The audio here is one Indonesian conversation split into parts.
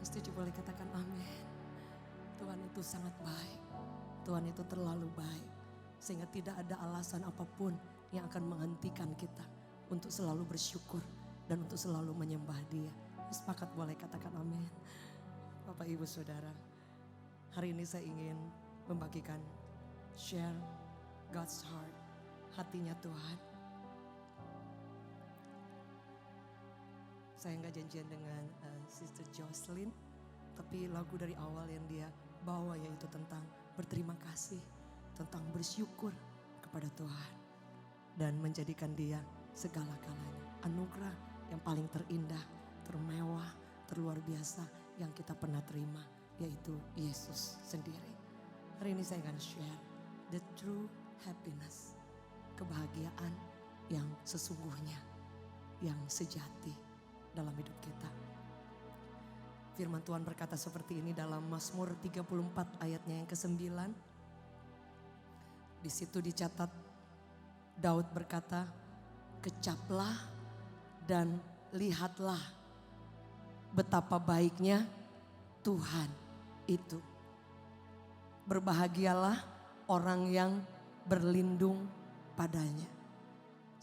Setuju boleh katakan amin. Tuhan itu sangat baik. Tuhan itu terlalu baik. Sehingga tidak ada alasan apapun yang akan menghentikan kita untuk selalu bersyukur dan untuk selalu menyembah Dia. Sepakat boleh katakan amin. Bapak Ibu Saudara, hari ini saya ingin membagikan share God's heart, hatinya Tuhan. Saya nggak janjian dengan Sister Jocelyn, tapi lagu dari awal yang dia bawa yaitu tentang berterima kasih, tentang bersyukur kepada Tuhan dan menjadikan Dia segala-galanya. Anugerah yang paling terindah, termewah, terluar biasa yang kita pernah terima, yaitu Yesus sendiri. Hari ini saya akan share the true happiness, kebahagiaan yang sesungguhnya, yang sejati dalam hidup kita. Firman Tuhan berkata seperti ini dalam Mazmur 34 ayatnya yang ke-9. Di situ dicatat Daud berkata, "Kecaplah dan lihatlah betapa baiknya Tuhan itu. Berbahagialah orang yang berlindung padanya."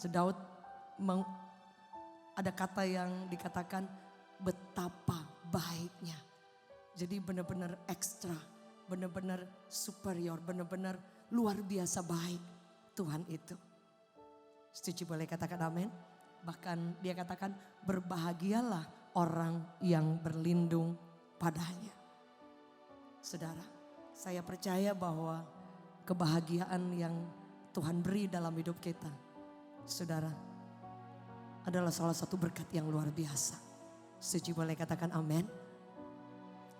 Daud ada kata yang dikatakan betapa baiknya. Jadi benar-benar ekstra, benar-benar superior, benar-benar luar biasa baik Tuhan itu. Setuju boleh katakan amin. Bahkan dia katakan berbahagialah orang yang berlindung padanya. Saudara, saya percaya bahwa kebahagiaan yang Tuhan beri dalam hidup kita, saudara, adalah salah satu berkat yang luar biasa. Setuju boleh katakan amin.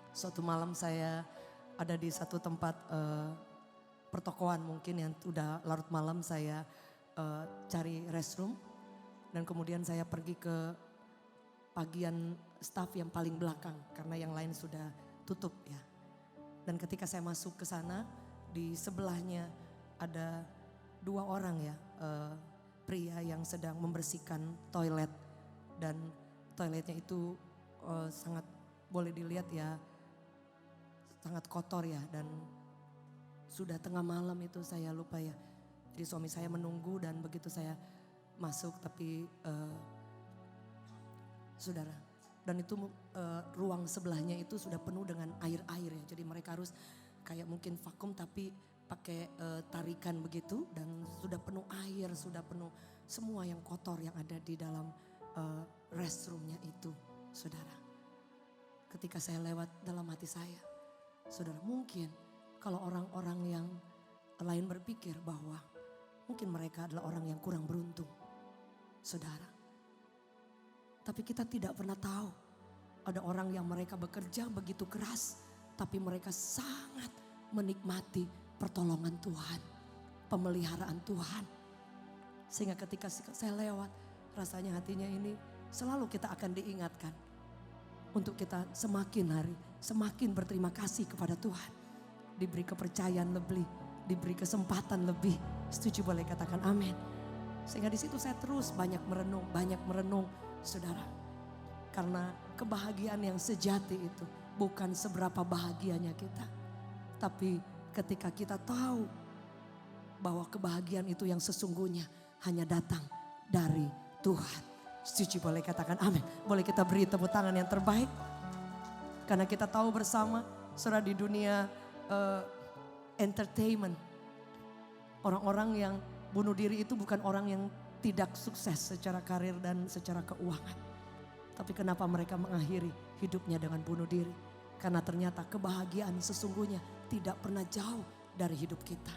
Suatu malam saya ada di satu tempat pertokoan mungkin yang udah larut malam, saya cari restroom. Dan kemudian saya pergi ke bagian staff yang paling belakang karena yang lain sudah tutup ya. Dan ketika saya masuk ke sana, di sebelahnya ada dua orang ya, pria yang sedang membersihkan toilet, dan toiletnya itu sangat boleh dilihat ya, sangat kotor ya, dan sudah tengah malam itu saya lupa ya. Jadi suami saya menunggu dan begitu saya masuk, tapi saudara, dan itu ruang sebelahnya itu sudah penuh dengan air-air ya. Jadi mereka harus kayak mungkin vakum tapi pakai tarikan begitu, dan sudah penuh air, sudah penuh semua yang kotor yang ada di dalam restroomnya itu, saudara. Ketika saya lewat, dalam hati saya, saudara, mungkin kalau orang-orang yang lain berpikir bahwa mungkin mereka adalah orang yang kurang beruntung, saudara. Tapi kita tidak pernah tahu, ada orang yang mereka bekerja begitu keras, tapi mereka sangat menikmati pertolongan Tuhan, pemeliharaan Tuhan. Sehingga ketika saya lewat, rasanya hatinya ini selalu kita akan diingatkan untuk kita semakin hari, semakin berterima kasih kepada Tuhan. Diberi kepercayaan lebih, diberi kesempatan lebih. Setuju boleh katakan amin. Sehingga di situ saya terus banyak merenung, saudara. Karena kebahagiaan yang sejati itu bukan seberapa bahagianya kita, tapi ketika kita tahu bahwa kebahagiaan itu yang sesungguhnya hanya datang dari Tuhan. Setuju boleh katakan amin. Boleh kita beri tepuk tangan yang terbaik. Karena kita tahu bersama, saudara, di dunia entertainment, orang-orang yang bunuh diri itu bukan orang yang tidak sukses secara karir dan secara keuangan. Tapi kenapa mereka mengakhiri hidupnya dengan bunuh diri? Karena ternyata kebahagiaan sesungguhnya tidak pernah jauh dari hidup kita.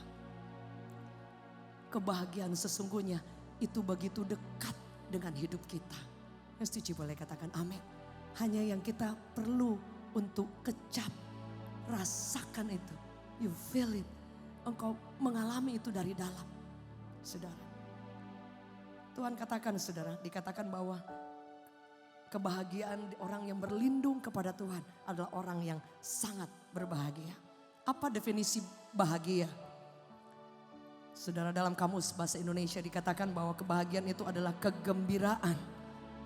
Kebahagiaan sesungguhnya itu begitu dekat dengan hidup kita. Setuju boleh katakan amin. Hanya yang kita perlu untuk kecap, rasakan itu. You feel it. Engkau mengalami itu dari dalam, saudara. Tuhan katakan, saudara, dikatakan bahwa kebahagiaan orang yang berlindung kepada Tuhan adalah orang yang sangat berbahagia. Apa definisi bahagia? Saudara, dalam kamus bahasa Indonesia dikatakan bahwa kebahagiaan itu adalah kegembiraan,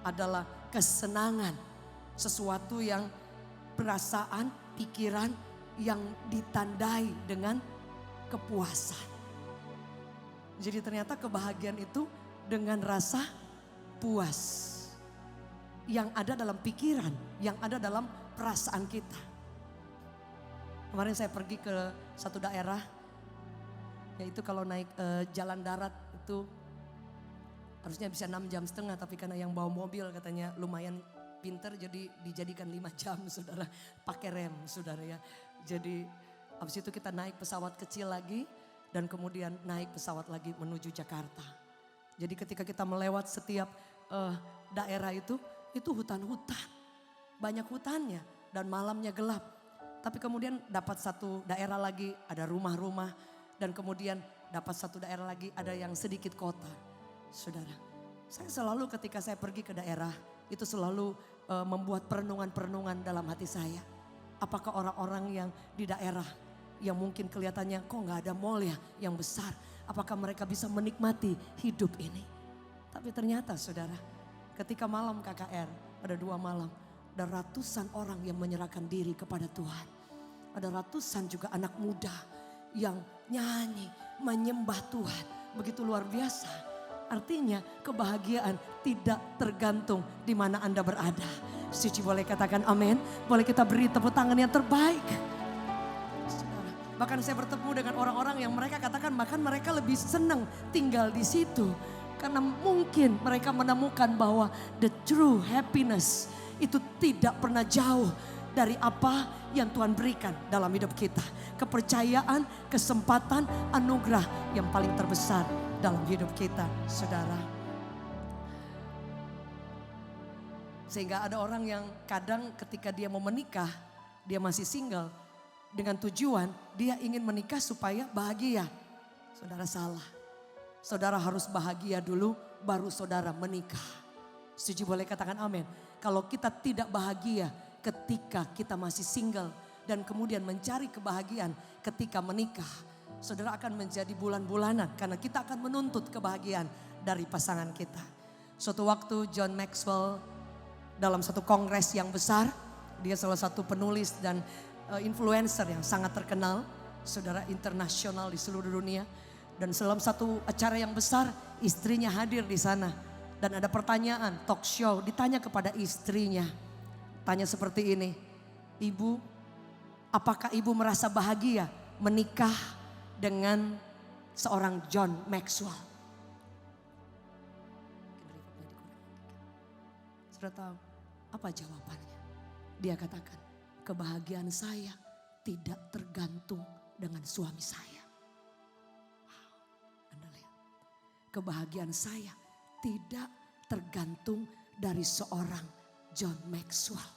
adalah kesenangan, sesuatu yang perasaan, pikiran yang ditandai dengan kepuasan. Jadi ternyata kebahagiaan itu dengan rasa puas. Yang ada dalam pikiran, yang ada dalam perasaan kita. Kemarin saya pergi ke satu daerah, yaitu kalau naik jalan darat itu harusnya bisa 6,5 jam, tapi karena yang bawa mobil katanya lumayan pinter jadi dijadikan 5 jam saudara, pakai rem saudara ya. Jadi habis itu kita naik pesawat kecil lagi dan kemudian naik pesawat lagi menuju Jakarta. Jadi ketika kita melewat setiap daerah itu hutan-hutan, banyak hutannya dan malamnya gelap. Tapi kemudian dapat satu daerah lagi ada rumah-rumah dan kemudian dapat satu daerah lagi ada yang sedikit kota. Saudara, saya selalu ketika saya pergi ke daerah itu selalu membuat perenungan-perenungan dalam hati saya. Apakah orang-orang yang di daerah yang mungkin kelihatannya kok nggak ada mall ya yang besar, apakah mereka bisa menikmati hidup ini? Tapi ternyata saudara, ketika malam KKR, ada 2 malam, ada ratusan orang yang menyerahkan diri kepada Tuhan. Ada ratusan juga anak muda yang nyanyi, menyembah Tuhan. Begitu luar biasa. Artinya kebahagiaan tidak tergantung di mana Anda berada. Suci boleh katakan amin. Boleh kita beri tepuk tangan yang terbaik. Saudara, bahkan saya bertemu dengan orang-orang yang mereka katakan bahkan mereka lebih senang tinggal di situ. Karena mungkin mereka menemukan bahwa the true happiness itu tidak pernah jauh dari apa yang Tuhan berikan dalam hidup kita. Kepercayaan, kesempatan, anugerah yang paling terbesar dalam hidup kita, saudara. Sehingga ada orang yang kadang ketika dia mau menikah, dia masih single. Dengan tujuan dia ingin menikah supaya bahagia. Saudara salah. Saudara harus bahagia dulu baru saudara menikah. Setuju boleh katakan amin. Kalau kita tidak bahagia ketika kita masih single dan kemudian mencari kebahagiaan ketika menikah, saudara akan menjadi bulan-bulanan karena kita akan menuntut kebahagiaan dari pasangan kita. Suatu waktu John Maxwell dalam satu kongres yang besar, dia salah satu penulis dan influencer yang sangat terkenal, saudara, internasional di seluruh dunia. Dan dalam satu acara yang besar istrinya hadir di sana. Dan ada pertanyaan talk show ditanya kepada istrinya. Tanya seperti ini, Ibu, apakah ibu merasa bahagia menikah dengan seorang John Maxwell? Sudah tahu apa jawabannya? Dia katakan, kebahagiaan saya tidak tergantung dengan suami saya. Kebahagiaan saya tidak tergantung dari seorang John Maxwell.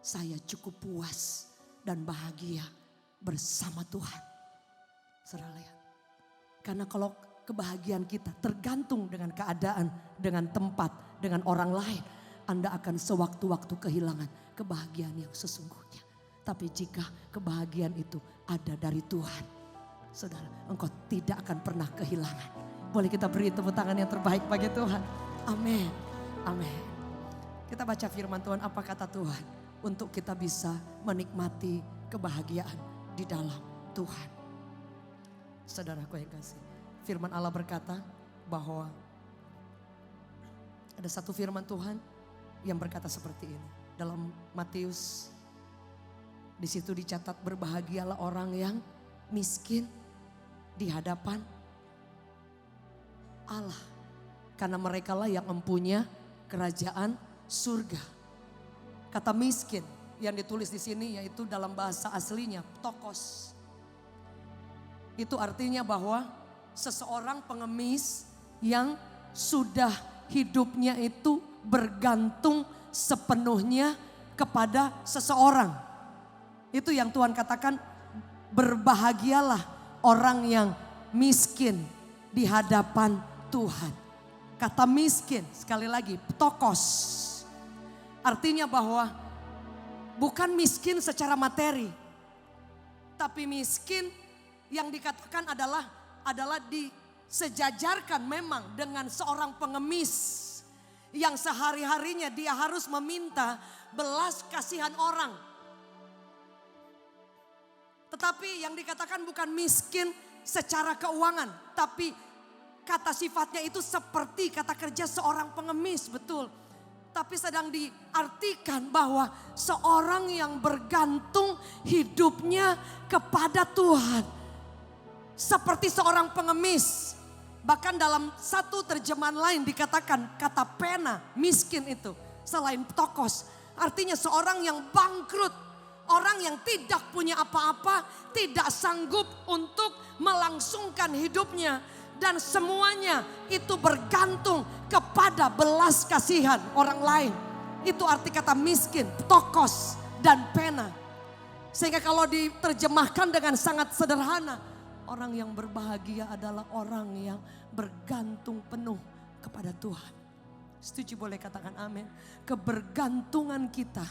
Saya cukup puas dan bahagia bersama Tuhan. Saudara lihat. Karena kalau kebahagiaan kita tergantung dengan keadaan, dengan tempat, dengan orang lain, Anda akan sewaktu-waktu kehilangan kebahagiaan yang sesungguhnya. Tapi jika kebahagiaan itu ada dari Tuhan, saudara, engkau tidak akan pernah kehilangan. Boleh kita beri tepuk tangan yang terbaik bagi Tuhan. Amin. Amin. Kita baca firman Tuhan, apa kata Tuhan untuk kita bisa menikmati kebahagiaan di dalam Tuhan. Saudaraku yang kasih, firman Allah berkata bahwa ada satu firman Tuhan yang berkata seperti ini. Dalam Matius, di situ dicatat berbahagialah orang yang miskin di hadapan Allah, karena merekalah yang mempunyai kerajaan surga. Kata miskin yang ditulis di sini yaitu dalam bahasa aslinya ptokos. Itu artinya bahwa seseorang pengemis yang sudah hidupnya itu bergantung sepenuhnya kepada seseorang. Itu yang Tuhan katakan, berbahagialah orang yang miskin di hadapan Tuhan. Kata miskin, sekali lagi, ptokos. Artinya bahwa bukan miskin secara materi. Tapi miskin yang dikatakan adalah disejajarkan memang dengan seorang pengemis. Yang sehari-harinya dia harus meminta belas kasihan orang. Tetapi yang dikatakan bukan miskin secara keuangan. Tapi kata sifatnya itu seperti kata kerja seorang pengemis, betul. Tapi sedang diartikan bahwa seorang yang bergantung hidupnya kepada Tuhan. Seperti seorang pengemis. Bahkan dalam satu terjemahan lain dikatakan kata pena, miskin itu. Selain tokos, artinya seorang yang bangkrut. Orang yang tidak punya apa-apa, tidak sanggup untuk melangsungkan hidupnya. Dan semuanya itu bergantung kepada belas kasihan orang lain. Itu arti kata miskin, tokos, dan pena. Sehingga kalau diterjemahkan dengan sangat sederhana. Orang yang berbahagia adalah orang yang bergantung penuh kepada Tuhan. Setuju boleh katakan amin. Kebergantungan kita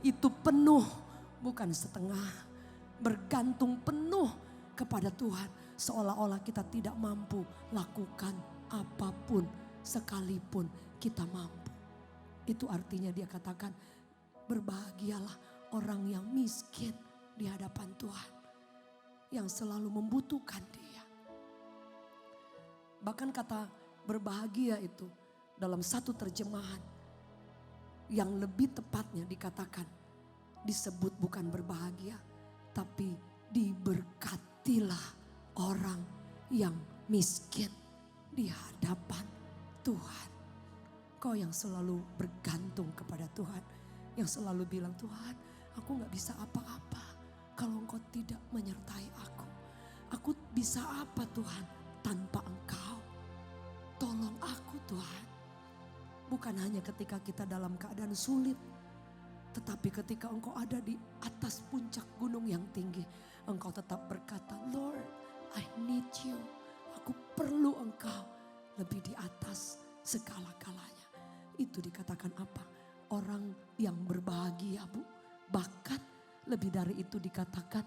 itu penuh. Bukan setengah, bergantung penuh kepada Tuhan. Seolah-olah kita tidak mampu lakukan apapun sekalipun kita mampu. Itu artinya dia katakan berbahagialah orang yang miskin di hadapan Tuhan. Yang selalu membutuhkan dia. Bahkan kata berbahagia itu dalam satu terjemahan yang lebih tepatnya dikatakan disebut bukan berbahagia, tapi diberkatilah orang yang miskin di hadapan Tuhan. Kau yang selalu bergantung kepada Tuhan, yang selalu bilang Tuhan, aku gak bisa apa-apa kalau Engkau tidak menyertai aku. Aku bisa apa Tuhan tanpa Engkau? Tolong aku Tuhan. Bukan hanya ketika kita dalam keadaan sulit, tetapi ketika engkau ada di atas puncak gunung yang tinggi, engkau tetap berkata, Lord, I need you. Aku perlu engkau lebih di atas segala-galanya. Itu dikatakan apa? Orang yang berbahagia, Bu. Bahkan lebih dari itu dikatakan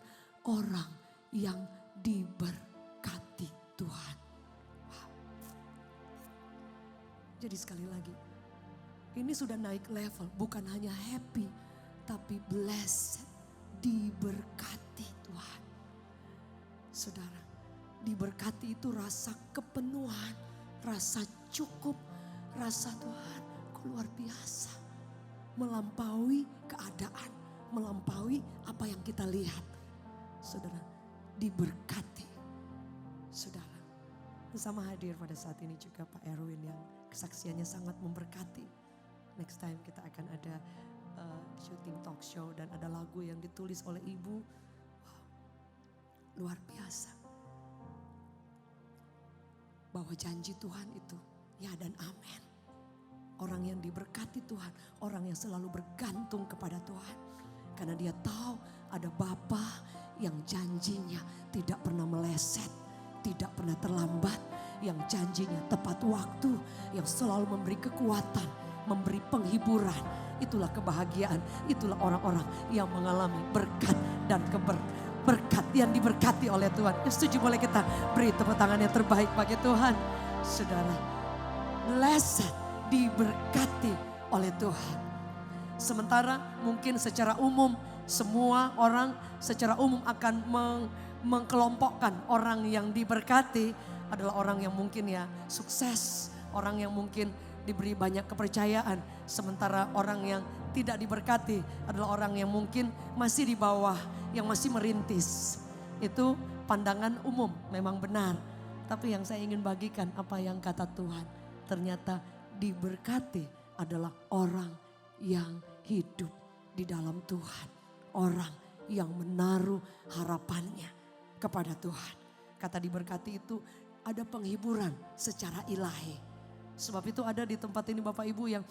orang yang diberkati Tuhan. Wow. Jadi sekali lagi, ini sudah naik level, bukan hanya happy, tapi blessed, diberkati Tuhan. Saudara, diberkati itu rasa kepenuhan, rasa cukup, rasa Tuhan kok luar biasa. Melampaui keadaan, melampaui apa yang kita lihat. Saudara, diberkati. Saudara, bersama hadir pada saat ini juga Pak Erwin yang kesaksiannya sangat memberkati. Next time kita akan ada syuting talk show dan ada lagu yang ditulis oleh ibu. Wow, luar biasa. Bahwa janji Tuhan itu ya dan amin. Orang yang diberkati Tuhan, orang yang selalu bergantung kepada Tuhan. Karena dia tahu ada Bapa yang janjinya tidak pernah meleset, tidak pernah terlambat. Yang janjinya tepat waktu, yang selalu memberi kekuatan, memberi penghiburan. Itulah kebahagiaan, itulah orang-orang yang mengalami berkat dan berkat yang diberkati oleh Tuhan. Yang setuju boleh kita beri tepuk tangan yang terbaik bagi Tuhan. Saudara, blessed, diberkati oleh Tuhan. Sementara mungkin secara umum semua orang secara umum akan mengkelompokkan orang yang diberkati adalah orang yang mungkin ya sukses, orang yang mungkin diberi banyak kepercayaan. Sementara orang yang tidak diberkati adalah orang yang mungkin masih di bawah, yang masih merintis. Itu pandangan umum, memang benar. Tapi yang saya ingin bagikan apa yang kata Tuhan. Ternyata diberkati adalah orang yang hidup di dalam Tuhan. Orang yang menaruh harapannya kepada Tuhan. Kata diberkati itu ada penghiburan secara ilahi. Sebab itu ada di tempat ini Bapak Ibu yang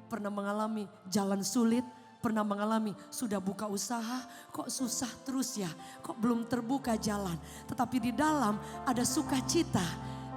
pernah mengalami jalan sulit, pernah mengalami sudah buka usaha, kok susah terus ya, kok belum terbuka jalan. Tetapi di dalam ada sukacita,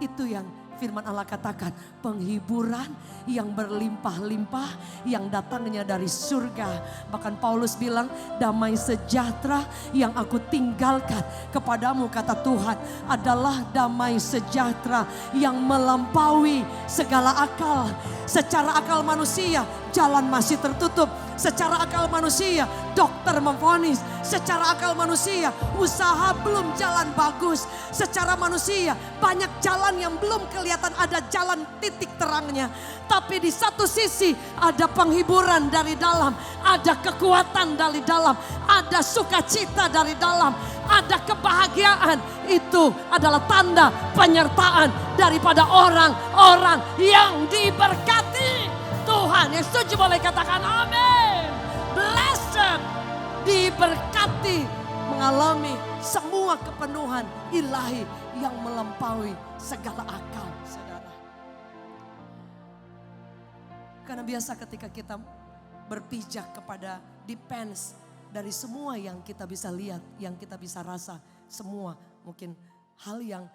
itu yang firman Allah katakan, penghiburan yang berlimpah-limpah yang datangnya dari surga. Bahkan Paulus bilang, damai sejahtera yang aku tinggalkan kepadamu kata Tuhan adalah damai sejahtera yang melampaui segala akal. Secara akal manusia jalan masih tertutup. Secara akal manusia, dokter memvonis. Secara akal manusia, usaha belum jalan bagus. Secara manusia, banyak jalan yang belum kelihatan ada jalan titik terangnya. Tapi di satu sisi ada penghiburan dari dalam, ada kekuatan dari dalam, ada sukacita dari dalam, ada kebahagiaan. Itu adalah tanda penyertaan daripada orang-orang yang diberkati. Tuhan yang setuju boleh katakan amin. Blessed, diberkati, mengalami semua kepenuhan ilahi yang melampaui segala akal, saudara. Karena biasa ketika kita berpijak kepada depends dari semua yang kita bisa lihat, yang kita bisa rasa, semua mungkin hal yang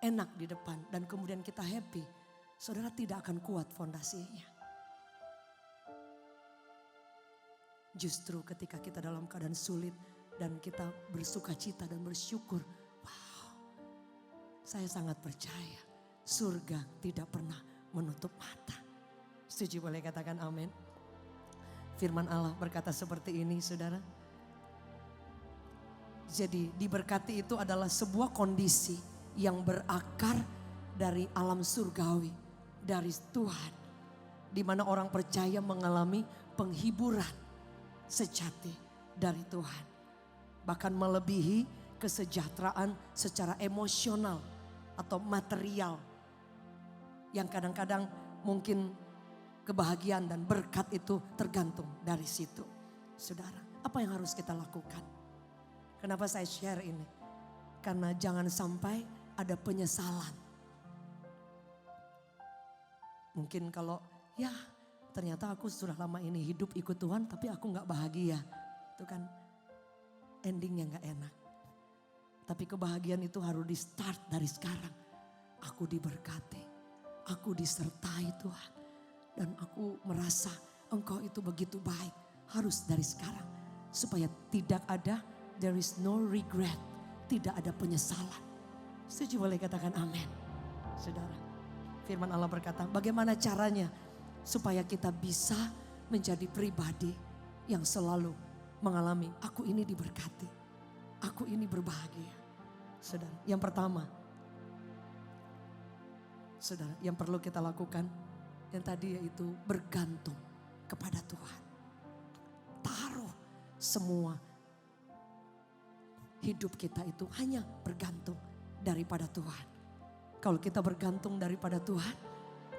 enak di depan dan kemudian kita happy, saudara tidak akan kuat fondasinya. Justru ketika kita dalam keadaan sulit dan kita bersuka cita dan bersyukur, wow, saya sangat percaya surga tidak pernah menutup mata. Setuju boleh katakan amin. Firman Allah berkata seperti ini, saudara. Jadi diberkati itu adalah sebuah kondisi yang berakar dari alam surgawi, dari Tuhan. Di mana orang percaya mengalami penghiburan sejati dari Tuhan. Bahkan melebihi kesejahteraan secara emosional atau material. Yang kadang-kadang mungkin kebahagiaan dan berkat itu tergantung dari situ. Saudara, apa yang harus kita lakukan? Kenapa saya share ini? Karena jangan sampai ada penyesalan. Mungkin kalau ya ternyata aku sudah lama ini hidup ikut Tuhan tapi aku gak bahagia. Itu kan endingnya gak enak. Tapi kebahagiaan itu harus di start dari sekarang. Aku diberkati, aku disertai Tuhan. Dan aku merasa Engkau itu begitu baik. Harus dari sekarang. Supaya tidak ada, there is no regret. Tidak ada penyesalan. Setuju boleh katakan amin. Saudara, firman Allah berkata bagaimana caranya supaya kita bisa menjadi pribadi yang selalu mengalami aku ini diberkati, aku ini berbahagia. Saudara, yang pertama, saudara, yang perlu kita lakukan yang tadi yaitu bergantung kepada Tuhan. Taruh semua hidup kita itu hanya bergantung daripada Tuhan. Kalau kita bergantung daripada Tuhan,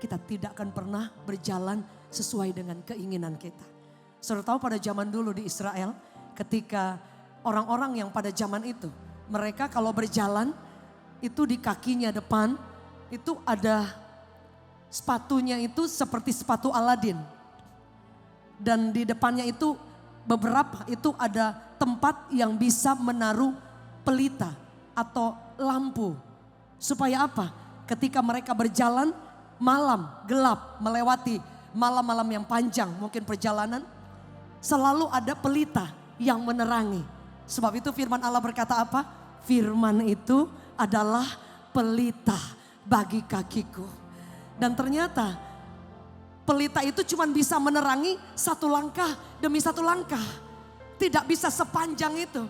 kita tidak akan pernah berjalan sesuai dengan keinginan kita. Saudara tahu pada zaman dulu di Israel, ketika orang-orang yang pada zaman itu, mereka kalau berjalan itu di kakinya depan itu ada sepatunya itu seperti sepatu Aladin. Dan di depannya itu beberapa itu ada tempat yang bisa menaruh pelita atau lampu. Supaya apa? Ketika mereka berjalan malam gelap melewati malam-malam yang panjang mungkin perjalanan selalu ada pelita yang menerangi. Sebab itu firman Allah berkata apa? Firman itu adalah pelita bagi kakiku. Dan ternyata pelita itu cuma bisa menerangi satu langkah demi satu langkah. Tidak bisa sepanjang itu.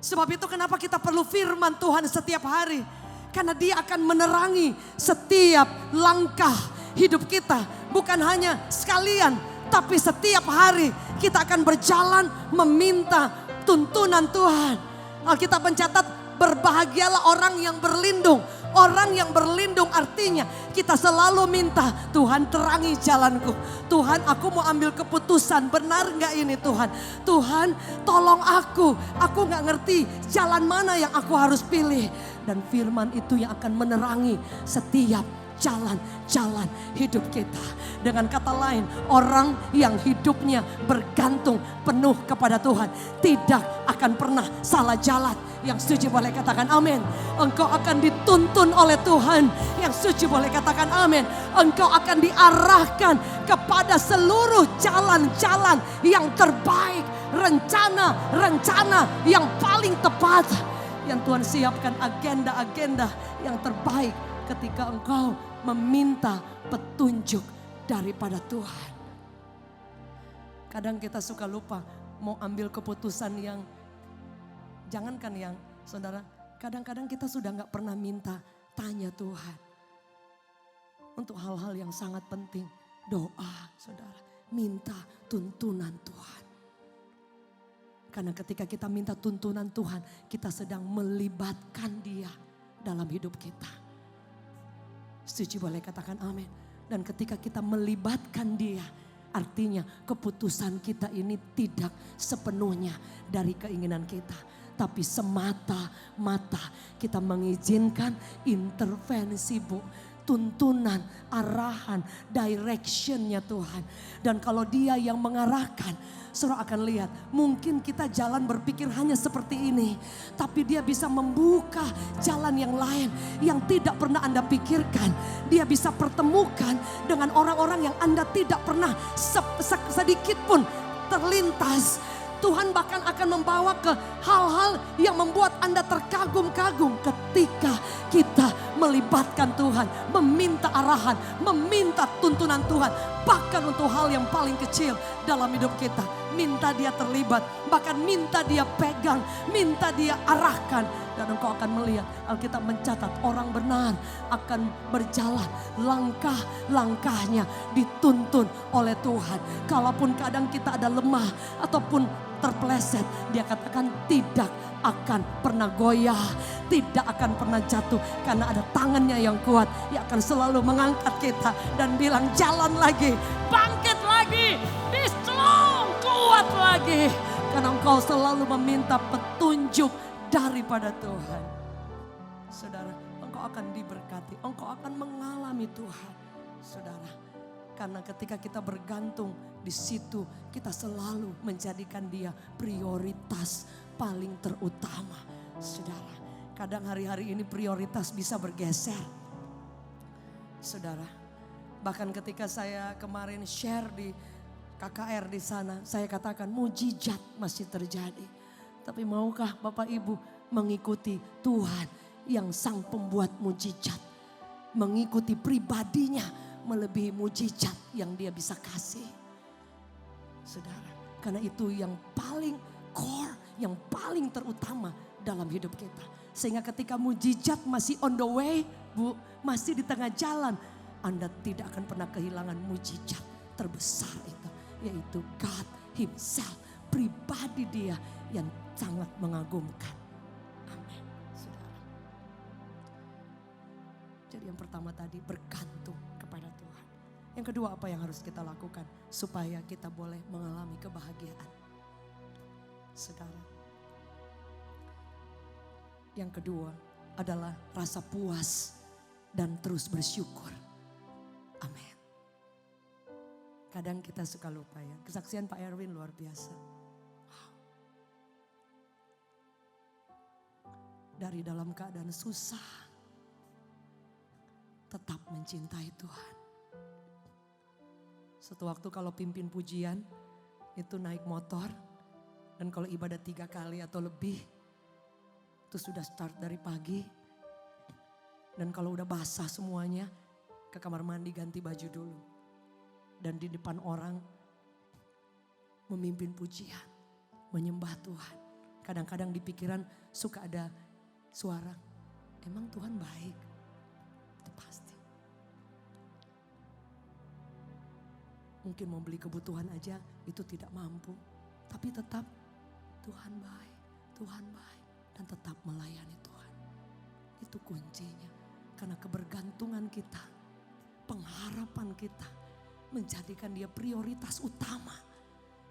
Sebab itu kenapa kita perlu firman Tuhan setiap hari. Karena dia akan menerangi setiap langkah hidup kita. Bukan hanya sekalian, tapi setiap hari kita akan berjalan meminta tuntunan Tuhan. Alkitab mencatat berbahagialah orang yang berlindung. Orang yang berlindung artinya kita selalu minta Tuhan terangi jalanku. Tuhan aku mau ambil keputusan, benar gak ini Tuhan? Tuhan tolong aku gak ngerti jalan mana yang aku harus pilih. Dan firman itu yang akan menerangi setiap jalan-jalan hidup kita. Dengan kata lain, orang yang hidupnya bergantung penuh kepada Tuhan tidak akan pernah salah jalan. Yang setuju boleh katakan amin. Engkau akan dituntun oleh Tuhan. Yang setuju boleh katakan amin. Engkau akan diarahkan kepada seluruh jalan-jalan yang terbaik. Rencana-rencana yang paling tepat. Yang Tuhan siapkan agenda-agenda yang terbaik ketika engkau meminta petunjuk daripada Tuhan. Kadang kita suka lupa mau ambil keputusan yang, jangankan yang saudara, kadang-kadang kita sudah gak pernah minta, tanya Tuhan. Untuk hal-hal yang sangat penting, doa saudara, minta tuntunan Tuhan. Karena ketika kita minta tuntunan Tuhan, kita sedang melibatkan Dia dalam hidup kita. Setuju, boleh katakan amin. Dan ketika kita melibatkan Dia, artinya keputusan kita ini tidak sepenuhnya dari keinginan kita. Tapi semata-mata kita mengizinkan intervensi, Bu. Tuntunan, arahan, directionnya Tuhan. Dan kalau Dia yang mengarahkan, saudara akan lihat mungkin kita jalan berpikir hanya seperti ini. Tapi Dia bisa membuka jalan yang lain yang tidak pernah Anda pikirkan. Dia bisa pertemukan dengan orang-orang yang Anda tidak pernah sedikit pun terlintas. Tuhan bahkan akan membawa ke hal-hal yang membuat Anda terkagum-kagum ketika kita melibatkan Tuhan, meminta arahan, meminta tuntunan Tuhan. Bahkan untuk hal yang paling kecil dalam hidup kita, minta Dia terlibat, bahkan minta Dia pegang, minta Dia arahkan. Dan engkau akan melihat, Alkitab mencatat orang benar akan berjalan, langkah-langkahnya dituntun oleh Tuhan. Kalaupun kadang kita ada lemah ataupun terpeleset, Dia katakan tidak akan pernah goyah, tidak akan pernah jatuh. Karena ada tangannya yang kuat yang akan selalu mengangkat kita dan bilang jalan lagi, bangkit lagi, be strong, kuat lagi. Karena engkau selalu meminta petunjuk daripada Tuhan. Saudara, engkau akan diberkati, engkau akan mengalami Tuhan. Saudara, karena ketika kita bergantung di situ, kita selalu menjadikan Dia prioritas paling terutama. Saudara, kadang hari-hari ini prioritas bisa bergeser. Saudara, bahkan ketika saya kemarin share di KKR di sana, saya katakan mujizat masih terjadi. Tapi maukah Bapak Ibu mengikuti Tuhan yang sang pembuat mujizat? Mengikuti pribadinya melebihi mujizat yang Dia bisa kasih. Saudara, karena itu yang paling core, yang paling terutama dalam hidup kita. Sehingga ketika mujizat masih on the way, Bu, masih di tengah jalan, Anda tidak akan pernah kehilangan mujizat terbesar itu. Yaitu God Himself, pribadi Dia yang sangat mengagumkan. Amin, saudara. Jadi yang pertama tadi bergantung kepada Tuhan. Yang kedua apa yang harus kita lakukan supaya kita boleh mengalami kebahagiaan. Saudara. Yang kedua adalah rasa puas dan terus bersyukur. Amin. Kadang kita suka lupa ya. Kesaksian Pak Erwin luar biasa. Dari dalam keadaan susah, tetap mencintai Tuhan. Suatu waktu kalau pimpin pujian, itu naik motor. Dan kalau ibadah 3 kali atau lebih, itu sudah start dari pagi. Dan kalau udah basah semuanya, ke kamar mandi ganti baju dulu. Dan di depan orang, memimpin pujian, menyembah Tuhan. Kadang-kadang di pikiran suka ada suara, emang Tuhan baik? Itu pasti. Mungkin mau beli kebutuhan aja itu tidak mampu. Tapi tetap Tuhan baik, Tuhan baik. Dan tetap melayani Tuhan. Itu kuncinya. Karena kebergantungan kita, pengharapan kita menjadikan Dia prioritas utama.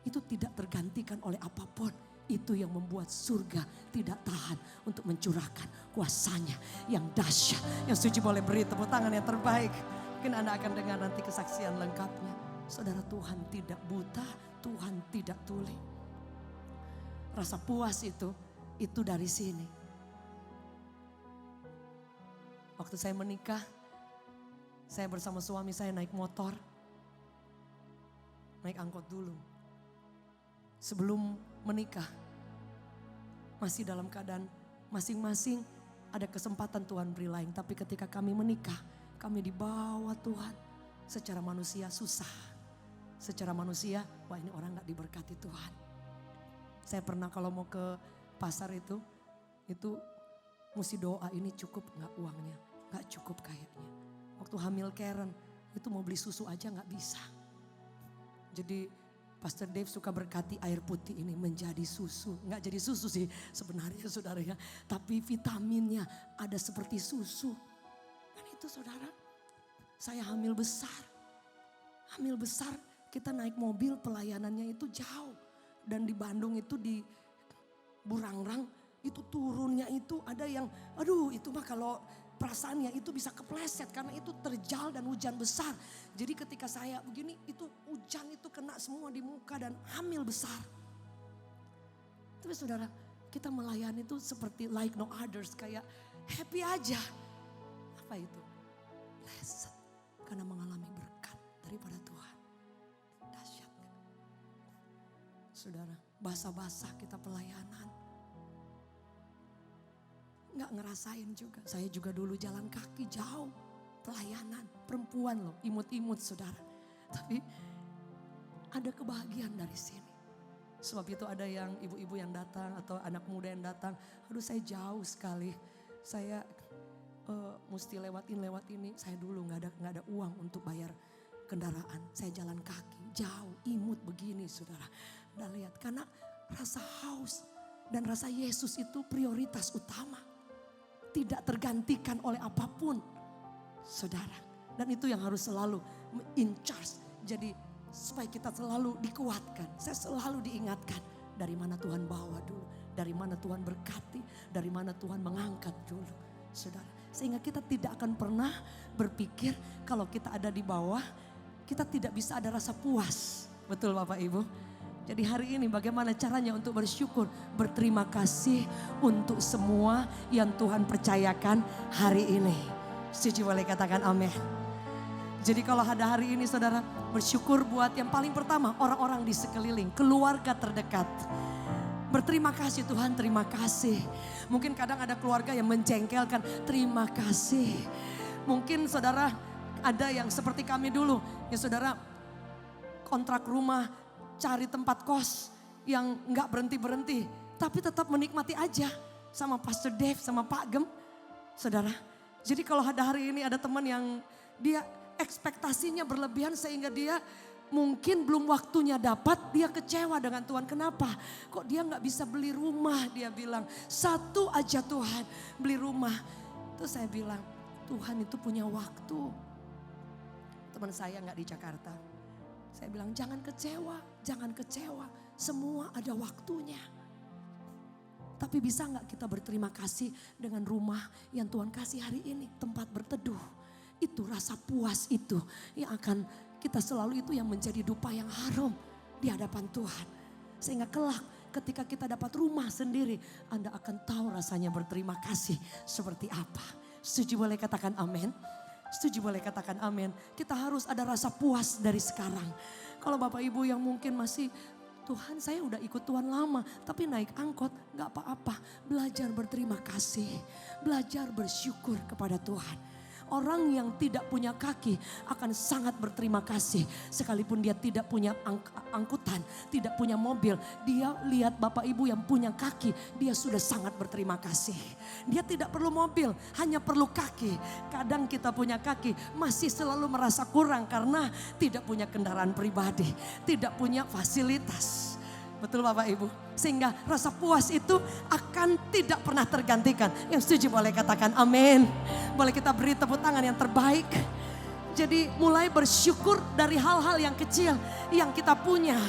Itu tidak tergantikan oleh apapun. Itu yang membuat surga tidak tahan untuk mencurahkan kuasanya yang dahsyat. Yang setuju boleh beri tepuk tangan yang terbaik. Mungkin Anda akan dengar nanti kesaksian lengkapnya. Saudara, Tuhan tidak buta, Tuhan tidak tuli. Rasa puas itu dari sini. Waktu saya menikah, saya bersama suami saya naik motor. Naik angkot dulu. Sebelum menikah, masih dalam keadaan masing-masing ada kesempatan Tuhan beri lain. Tapi ketika kami menikah, kami dibawa Tuhan secara manusia susah. secara manusia, wah ini orang gak diberkati Tuhan. Saya pernah kalau mau ke pasar itu mesti doa, ini cukup gak uangnya, gak cukup kayaknya. Waktu hamil Karen itu mau beli susu aja gak bisa. Jadi Pastor Dave suka berkati air putih ini menjadi susu. Gak jadi susu sih sebenarnya saudara ya, tapi vitaminnya ada seperti susu. Dan itu saudara, saya hamil besar kita naik mobil pelayanannya itu jauh. Dan di Bandung itu di Burangrang itu turunnya itu ada yang aduh itu mah kalau perasaannya itu bisa kepleset karena itu terjal dan hujan besar. Jadi ketika saya begini itu hujan itu kena semua di muka dan hamil besar. Tapi saudara, kita melayani itu seperti like no others, kayak happy aja. Apa itu? Blessed, karena mengalami berkat daripada Tuhan. Dahsyat gak? Saudara, basah-basah kita pelayanan. Nggak ngerasain juga. Saya juga dulu jalan kaki jauh. Pelayanan, perempuan loh, imut-imut saudara. Tapi ada kebahagiaan dari sini. Sebab itu ada yang ibu-ibu yang datang atau anak muda yang datang. Aduh saya jauh sekali. Saya mesti lewat ini. Saya dulu nggak ada uang untuk bayar kendaraan. Saya jalan kaki, jauh, imut begini saudara. Dan lihat, karena rasa haus dan rasa Yesus itu prioritas utama. Tidak tergantikan oleh apapun, saudara. Dan itu yang harus selalu in charge. Jadi supaya kita selalu dikuatkan. Saya selalu diingatkan dari mana Tuhan bawa dulu. Dari mana Tuhan berkati. Dari mana Tuhan mengangkat dulu, saudara. Sehingga kita tidak akan pernah berpikir kalau kita ada di bawah, kita tidak bisa ada rasa puas. Betul Bapak Ibu? Jadi hari ini bagaimana caranya untuk bersyukur, berterima kasih untuk semua yang Tuhan percayakan hari ini. Setuju boleh katakan amin. Jadi kalau ada hari ini saudara, bersyukur buat yang paling pertama orang-orang di sekeliling, keluarga terdekat. Berterima kasih Tuhan, terima kasih. Mungkin kadang ada keluarga yang menjengkelkan, terima kasih. Mungkin saudara ada yang seperti kami dulu, ya saudara kontrak rumah, cari tempat kos yang gak berhenti-berhenti. Tapi tetap menikmati aja sama Pastor Dave, sama Pak Gem. Saudara, jadi kalau ada hari ini ada teman yang dia ekspektasinya berlebihan sehingga dia mungkin belum waktunya dapat, dia kecewa dengan Tuhan. Kenapa? Kok dia gak bisa beli rumah? Dia bilang, satu aja Tuhan beli rumah. Terus saya bilang, Tuhan itu punya waktu. Teman saya gak di Jakarta. Saya bilang jangan kecewa, semua ada waktunya. Tapi bisa gak kita berterima kasih dengan rumah yang Tuhan kasih hari ini, tempat berteduh. Itu rasa puas itu yang akan kita selalu itu yang menjadi dupa yang harum di hadapan Tuhan. Sehingga kelak ketika kita dapat rumah sendiri, Anda akan tahu rasanya berterima kasih seperti apa. Setuju boleh katakan amin? Setuju boleh katakan amin. Kita harus ada rasa puas dari sekarang. Kalau Bapak Ibu yang mungkin masih, Tuhan saya udah ikut Tuhan lama, tapi naik angkot gak apa-apa. Belajar berterima kasih, belajar bersyukur kepada Tuhan. Orang yang tidak punya kaki akan sangat berterima kasih. Sekalipun dia tidak punya angkutan, tidak punya mobil. Dia lihat Bapak Ibu yang punya kaki, dia sudah sangat berterima kasih. Dia tidak perlu mobil, hanya perlu kaki. Kadang kita punya kaki masih selalu merasa kurang karena tidak punya kendaraan pribadi, tidak punya fasilitas. Betul Bapak Ibu. Sehingga rasa puas itu akan tidak pernah tergantikan. Yang setuju boleh katakan amin. Boleh kita beri tepuk tangan yang terbaik. Jadi mulai bersyukur dari hal-hal yang kecil yang kita punya.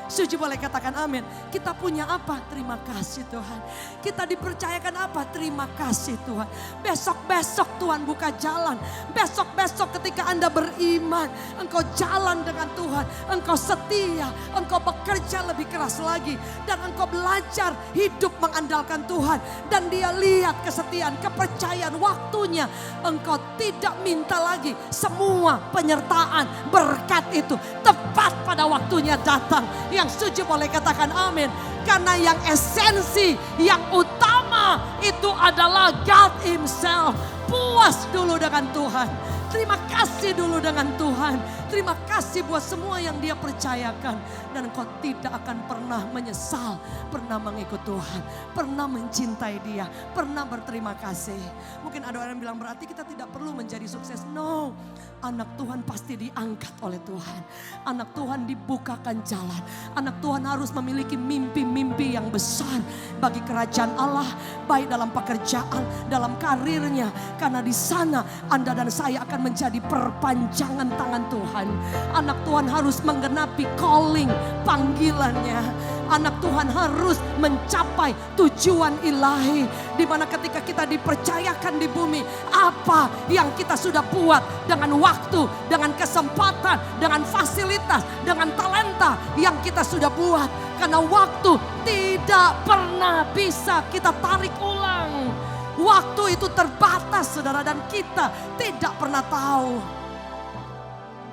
Setuju boleh katakan amin. Kita punya apa? Terima kasih Tuhan. Kita dipercayakan apa? Terima kasih Tuhan. Besok-besok Tuhan buka jalan. Besok-besok ketika Anda beriman, engkau jalan dengan Tuhan. Engkau setia, engkau bekerja lebih keras lagi. Dan engkau belajar hidup mengandalkan Tuhan. Dan dia lihat kesetiaan, kepercayaan, waktunya. Engkau tidak minta lagi. Semua penyertaan berkat itu tepat pada waktunya datang. Yang setuju boleh katakan amin. Karena yang esensi, yang utama itu adalah God Himself. Puas dulu dengan Tuhan. Terima kasih dulu dengan Tuhan. Terima kasih buat semua yang dia percayakan. Dan engkau tidak akan pernah menyesal. Pernah mengikut Tuhan. Pernah mencintai dia. Pernah berterima kasih. Mungkin ada orang yang bilang berarti kita tidak perlu menjadi sukses. No. Anak Tuhan pasti diangkat oleh Tuhan. Anak Tuhan dibukakan jalan. Anak Tuhan harus memiliki mimpi-mimpi yang besar bagi kerajaan Allah, baik dalam pekerjaan, dalam karirnya. Karena di sana Anda dan saya akan menjadi perpanjangan tangan Tuhan. Anak Tuhan harus menggenapi calling, panggilannya. Anak Tuhan harus mencapai tujuan ilahi. Di mana ketika kita dipercayakan di bumi, apa yang kita sudah buat dengan waktu, dengan kesempatan, dengan fasilitas, dengan talenta yang kita sudah buat. Karena waktu tidak pernah bisa kita tarik ulang. Waktu itu terbatas, saudara, dan kita tidak pernah tahu.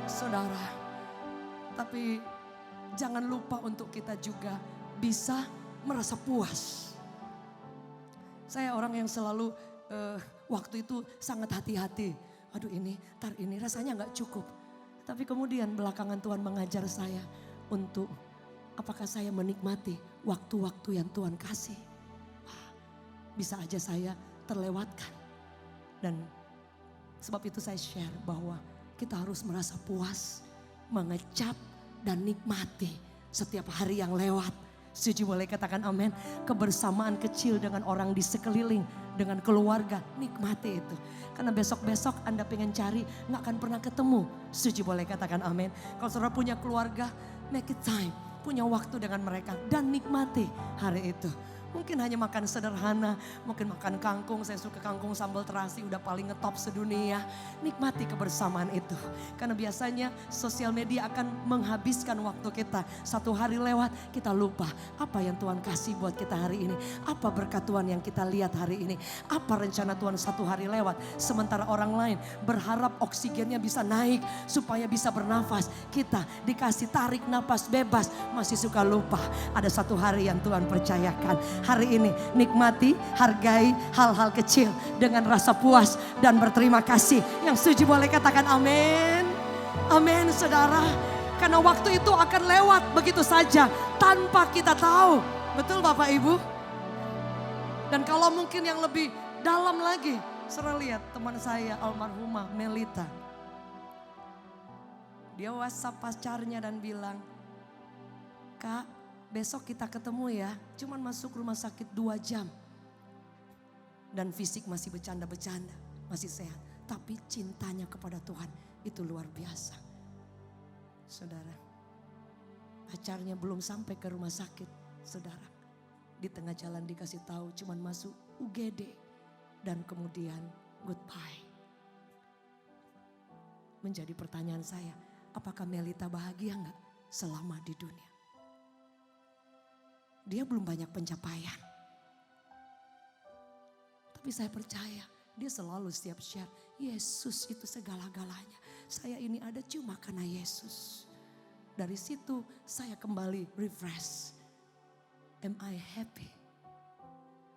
Saudara, tapi jangan lupa untuk kita juga bisa merasa puas. Saya orang yang selalu waktu itu sangat hati-hati. Aduh ini rasanya gak cukup. Tapi kemudian belakangan Tuhan mengajar saya untuk apakah saya menikmati waktu-waktu yang Tuhan kasih. Bisa aja saya terlewatkan. Dan sebab itu saya share bahwa kita harus merasa puas, mengecap dan nikmati setiap hari yang lewat. Setuju, boleh katakan amin. Kebersamaan kecil dengan orang di sekeliling, dengan keluarga, nikmati itu. Karena besok-besok Anda pengen cari, gak akan pernah ketemu. Setuju, boleh katakan amin. Kalau saudara punya keluarga, make it time. Punya waktu dengan mereka dan nikmati hari itu. Mungkin hanya makan sederhana, mungkin makan kangkung, saya suka kangkung sambal terasi, udah paling ngetop sedunia. Nikmati kebersamaan itu. Karena biasanya sosial media akan menghabiskan waktu kita. Satu hari lewat, kita lupa apa yang Tuhan kasih buat kita hari ini. Apa berkat Tuhan yang kita lihat hari ini. Apa rencana Tuhan satu hari lewat. Sementara orang lain berharap oksigennya bisa naik supaya bisa bernafas. Kita dikasih tarik nafas bebas, masih suka lupa. Ada satu hari yang Tuhan percayakan. Hari ini nikmati, hargai hal-hal kecil dengan rasa puas dan berterima kasih. Yang setuju boleh katakan amin. Amin saudara. Karena waktu itu akan lewat begitu saja tanpa kita tahu. Betul Bapak Ibu? Dan kalau mungkin yang lebih dalam lagi. Saudara lihat teman saya almarhumah Melita. Dia WhatsApp pacarnya dan bilang, Kak, besok kita ketemu ya, cuman masuk rumah sakit 2 jam. Dan fisik masih bercanda-bercanda, masih sehat. Tapi cintanya kepada Tuhan itu luar biasa. Saudara, pacarnya belum sampai ke rumah sakit, saudara. Di tengah jalan dikasih tahu cuman masuk UGD. Dan kemudian goodbye. Menjadi pertanyaan saya, apakah Melita bahagia enggak selama di dunia? Dia belum banyak pencapaian. Tapi saya percaya dia selalu setiap share. Yesus itu segala-galanya. Saya ini ada cuma karena Yesus. Dari situ saya kembali refresh. Am I happy?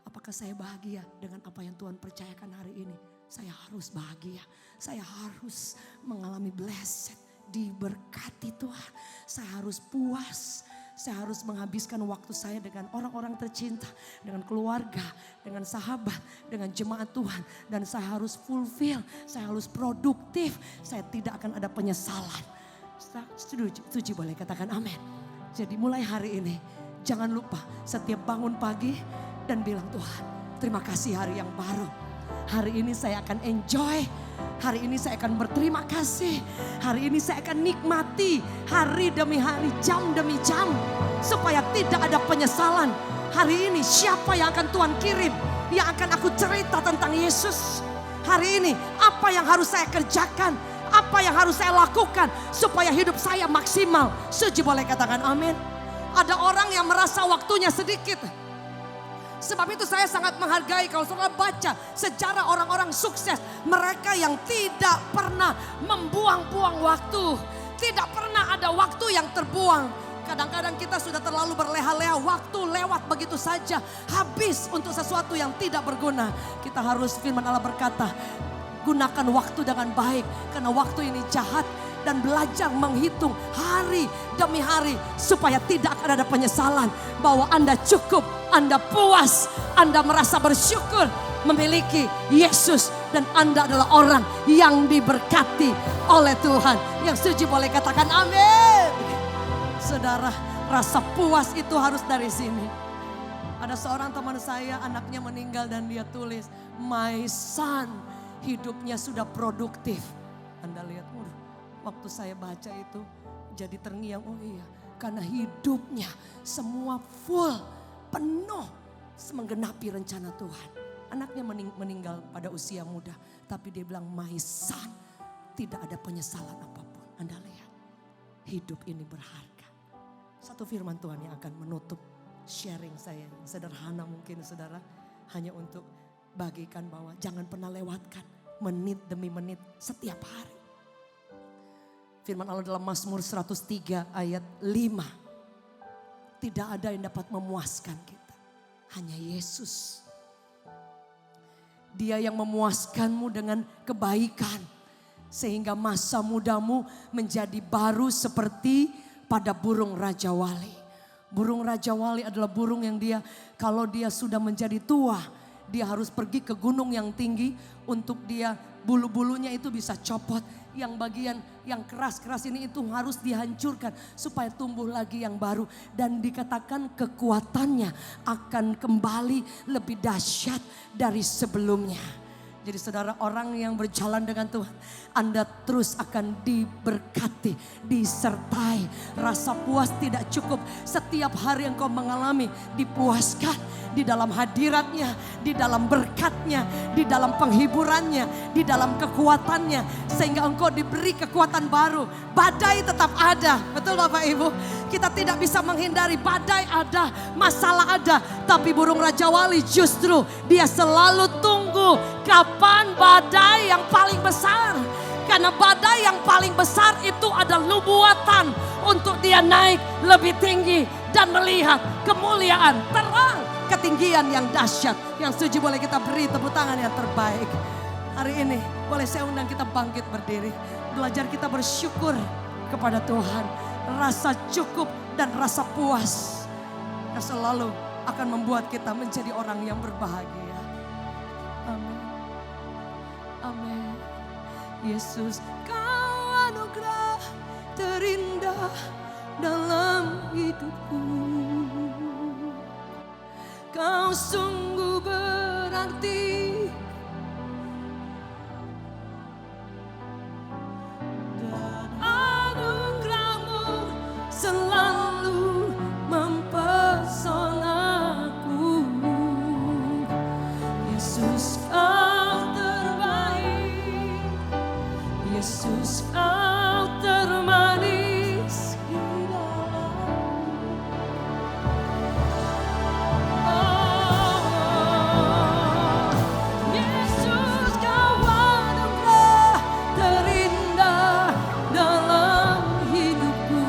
Apakah saya bahagia dengan apa yang Tuhan percayakan hari ini? Saya harus bahagia. Saya harus mengalami blessed. Diberkati Tuhan. Saya harus puas. Saya harus menghabiskan waktu saya dengan orang-orang tercinta, dengan keluarga, dengan sahabat, dengan jemaat Tuhan. Dan saya harus fulfill, saya harus produktif, saya tidak akan ada penyesalan. Setuju boleh katakan amin. Jadi mulai hari ini, jangan lupa setiap bangun pagi dan bilang Tuhan, terima kasih hari yang baru. Hari ini saya akan enjoy. Hari ini saya akan berterima kasih. Hari ini saya akan nikmati hari demi hari, jam demi jam. Supaya tidak ada penyesalan. Hari ini siapa yang akan Tuhan kirim? Yang akan aku cerita tentang Yesus. Hari ini apa yang harus saya kerjakan? Apa yang harus saya lakukan? Supaya hidup saya maksimal. Setuju boleh katakan amin. Ada orang yang merasa waktunya sedikit. Sebab itu saya sangat menghargai kalau saudara baca sejarah orang-orang sukses. Mereka yang tidak pernah membuang-buang waktu. Tidak pernah ada waktu yang terbuang. Kadang-kadang kita sudah terlalu berleha-leha. Waktu lewat begitu saja. Habis untuk sesuatu yang tidak berguna. Kita harus, firman Allah berkata, Gunakan waktu dengan baik karena waktu ini jahat. Dan belajar menghitung hari demi hari supaya tidak akan ada penyesalan. Bahwa Anda cukup, Anda puas, Anda merasa bersyukur memiliki Yesus. Dan Anda adalah orang yang diberkati oleh Tuhan. Yang setuju boleh katakan amin. Saudara, rasa puas itu harus dari sini. Ada seorang teman saya, anaknya meninggal dan dia tulis, my son, hidupnya sudah produktif. Anda lihat, waktu saya baca itu jadi terngiang, oh iya, karena hidupnya semua full, penuh, menggenapi rencana Tuhan. Anaknya meninggal pada usia muda, tapi dia bilang, my son, tidak ada penyesalan apapun. Anda lihat, hidup ini berharga. Satu firman Tuhan yang akan menutup sharing saya, sederhana mungkin saudara, hanya untuk bagikan bahwa jangan pernah lewatkan menit demi menit setiap hari. Firman Allah dalam Mazmur 103 ayat 5. Tidak ada yang dapat memuaskan kita, hanya Yesus. Dia yang memuaskanmu dengan kebaikan, sehingga masa mudamu menjadi baru seperti pada burung Raja Wali. Burung Raja Wali adalah burung yang dia, kalau dia sudah menjadi tua, dia harus pergi ke gunung yang tinggi untuk dia bulu-bulunya itu bisa copot. Yang bagian yang keras-keras ini itu harus dihancurkan supaya tumbuh lagi yang baru. Dan dikatakan kekuatannya akan kembali lebih dahsyat dari sebelumnya. Jadi saudara, orang yang berjalan dengan Tuhan, Anda terus akan diberkati, disertai. Rasa puas tidak cukup. Setiap hari engkau mengalami dipuaskan di dalam hadiratnya, di dalam berkatnya, di dalam penghiburannya, di dalam kekuatannya. Sehingga engkau diberi kekuatan baru. Badai tetap ada, betul Bapak Ibu? Kita tidak bisa menghindari, badai ada, masalah ada. Tapi burung Raja Wali justru dia selalu tunggu kapan badai yang paling besar. Karena badai yang paling besar itu ada nubuatan untuk dia naik lebih tinggi dan melihat kemuliaan, terang, ketinggian yang dahsyat. Yang setuju boleh kita beri tepuk tangan yang terbaik. Hari ini boleh saya undang kita bangkit berdiri. Belajar kita bersyukur kepada Tuhan. Rasa cukup dan rasa puas yang selalu akan membuat kita menjadi orang yang berbahagia. Amin. Amin. Yesus, Kau anugerah terindah dalam hidupku. Kau sungguh berarti. Dan anugerah-Mu selalu mempesonaku. Yesus, Kau terbaik. Yesus, Kau termanis di dalam. Yesus, Kau anugerah terindah dalam hidupku.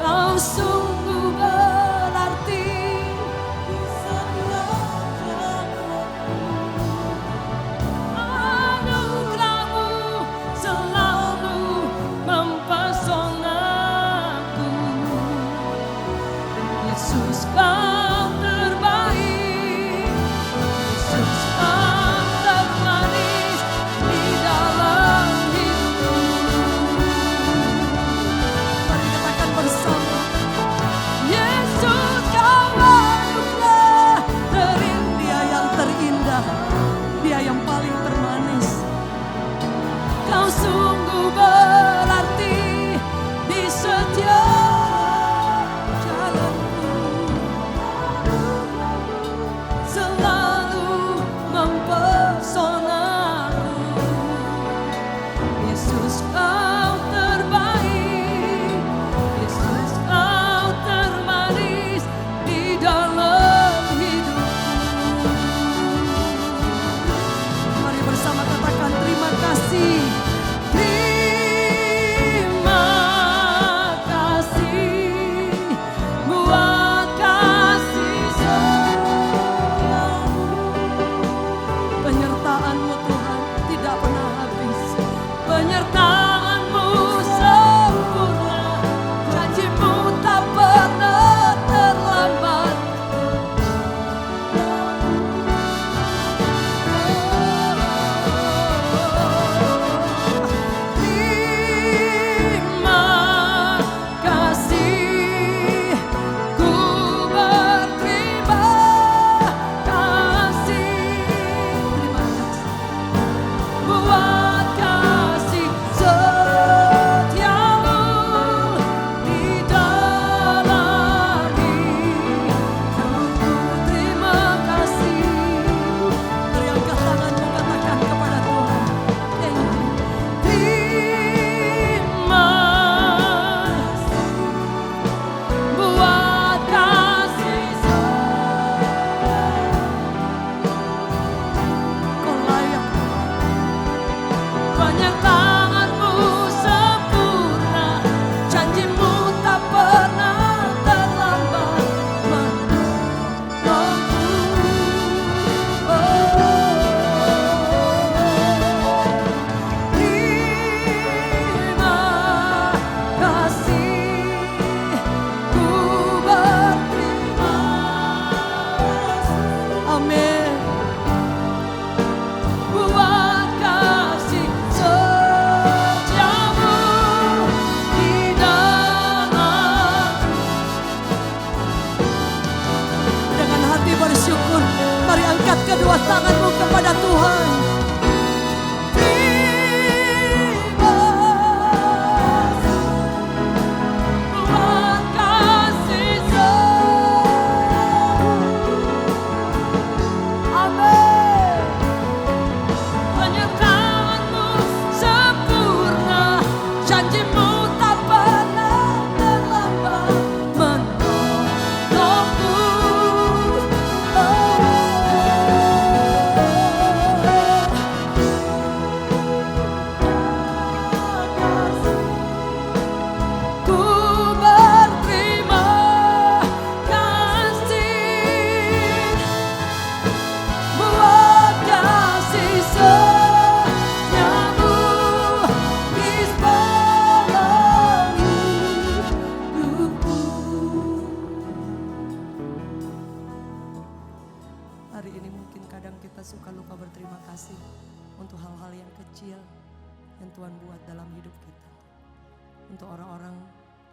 Kau sungguh berarti di setiap jalanku. Anugerah-Mu selalu mempesonaku. Yesus, Kau terbaik. Yesus, Kau termanis di dalam hidupku. Mari katakan bersama.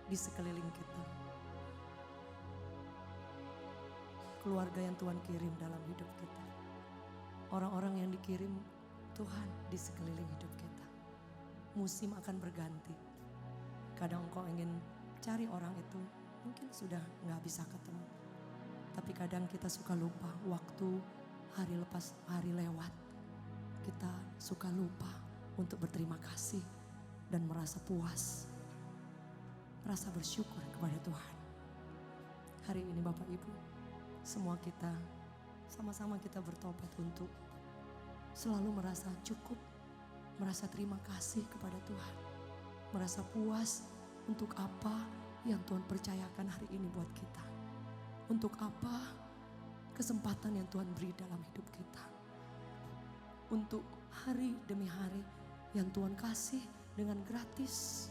di sekeliling kita. Keluarga yang Tuhan kirim dalam hidup kita. Orang-orang yang dikirim Tuhan di sekeliling hidup kita. Musim akan berganti. Kadang engkau ingin cari orang itu, mungkin sudah gak bisa ketemu. Tapi kadang kita suka lupa, waktu hari lepas hari lewat. Kita suka lupa untuk berterima kasih dan merasa puas. Merasa bersyukur kepada Tuhan. Hari ini Bapak Ibu, semua kita sama-sama kita bertobat untuk selalu merasa cukup, merasa terima kasih kepada Tuhan, merasa puas untuk apa yang Tuhan percayakan hari ini buat kita, untuk apa kesempatan yang Tuhan beri dalam hidup kita, untuk hari demi hari yang Tuhan kasih dengan gratis,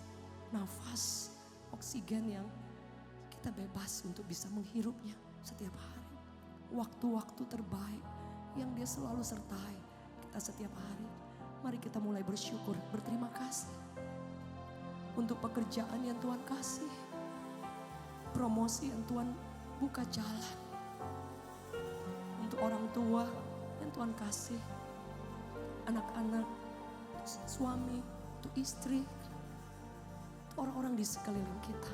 nafas, oksigen yang kita bebas untuk bisa menghirupnya setiap hari. Waktu-waktu terbaik yang Dia selalu sertai kita setiap hari. Mari kita mulai bersyukur, berterima kasih untuk pekerjaan yang Tuhan kasih, promosi yang Tuhan buka jalan, untuk orang tua yang Tuhan kasih, anak-anak, suami, untuk istri, untuk orang-orang di sekeliling kita.